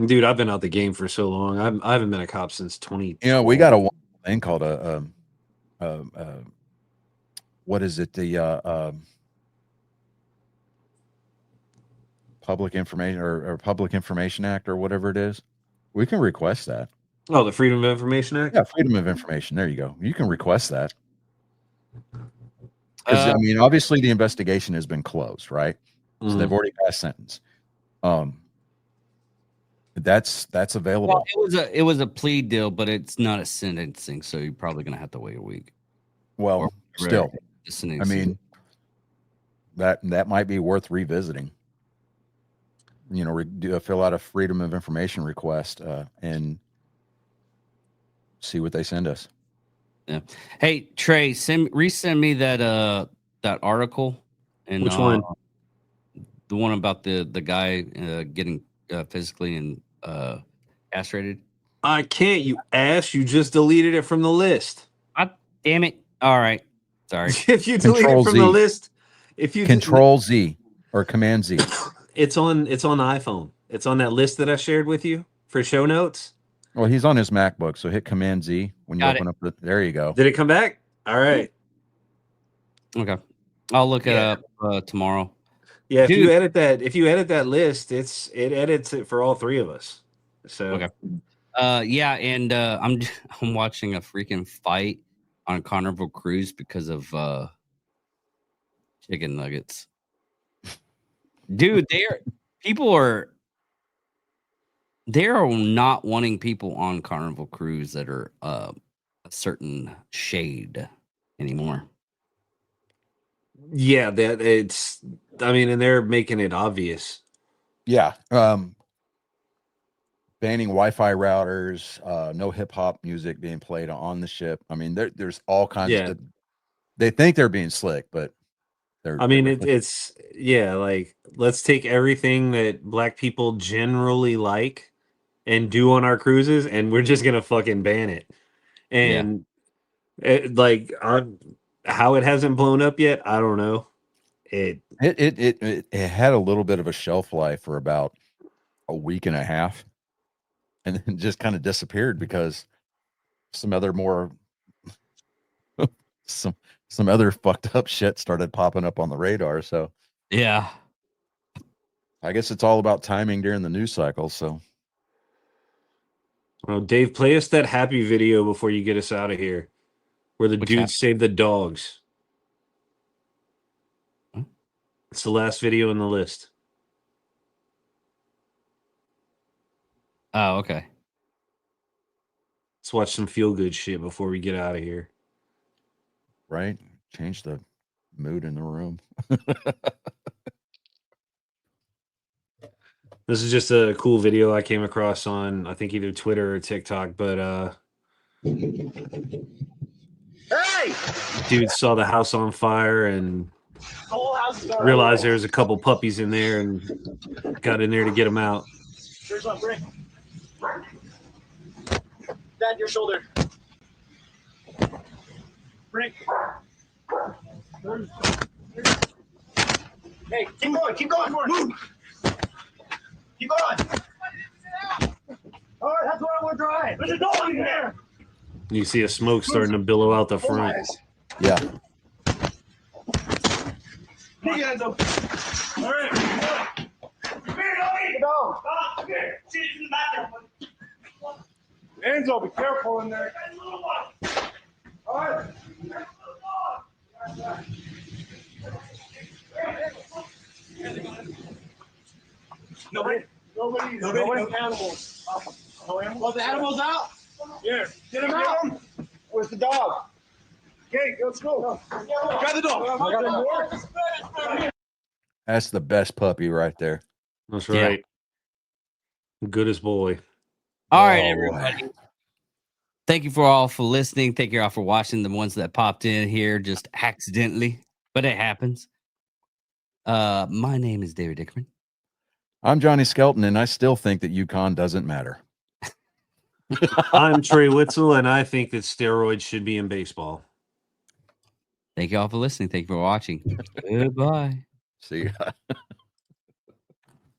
Dude, I've been out the game for so long. I haven't been a cop since 20. We got a thing called what is it? The Public Information or Public Information Act or whatever it is. We can request that. Oh, the Freedom of Information Act? Yeah, Freedom of Information. There you go. You can request that. Because obviously the investigation has been closed, right? So they've already passed sentence. That's available. Well, it was a plea deal, but it's not a sentencing, so you're probably gonna have to wait a week. Well, still, that might be worth revisiting. Fill out a Freedom of Information request and see what they send us. Yeah. Hey Trey, resend me that article. And which one? The one about the guy getting physically and castrated. I can't, you ass. You just deleted it from the list. Damn it. All right. Sorry. If you delete it from the list, Control Z or Command Z. It's on the iPhone. It's on that list that I shared with you for show notes. Well, he's on his MacBook, so hit Command Z when you open up there you go. Did it come back? All right. Okay. I'll look it up tomorrow. Yeah, Dude. if you edit that list, it edits it for all three of us. So okay. And I'm watching a freaking fight on Carnival Cruise because of chicken nuggets. Dude, people are not wanting people on Carnival Cruise that are a certain shade anymore. Yeah, and they're making it obvious. Yeah. Banning Wi-Fi routers, no hip hop music being played on the ship. There's all kinds of. They think they're being slick, but it's like, let's take everything that black people generally like and do on our cruises, and we're just gonna fucking ban it. And how it hasn't blown up yet, I don't know. It had a little bit of a shelf life for about a week and a half, and then just kind of disappeared because some other some other fucked up shit started popping up on the radar. So Yeah. I guess it's all about timing during the news cycle. So Well, Dave, play us that happy video before you get us out of here, where the Which dudes save the dogs. Huh? It's the last video in the list. Oh, okay. Let's watch some feel good shit before we get out of here. right, change the mood in the room. This is just a cool video I came across on, I think, either Twitter or TikTok, but Hey! dude saw the house on fire and The whole house is on realized fire. there was a couple puppies in there and got in there to get them out. There's one, Brick. Dad, your shoulder. Brick. Hey, keep going, keep going. Move. Keep going. All right, that's what I want to drive. There's a dog in there. You see a smoke starting to billow out the front. Yeah, Big hands up. All right. Come here, Dobby. No. Come here. See you in the bathroom. Enzo, be careful in there. All right. Nobody. No animals. No animals. Well, the animals out. Yeah. Get them out. Where's the dog? Okay, let's go. Grab the dog. that's the best puppy right there. That's Yeah. right. Good as boy. All right, Oh, everybody. Thank you for listening. Thank you all for watching, the ones that popped in here just accidentally, but it happens. My name is David Dickerman. I'm Johnny Skelton, and I still think that UConn doesn't matter. I'm Trey Witzel, and I think that steroids should be in baseball. Thank you all for listening. Thank you for watching. Goodbye. See ya.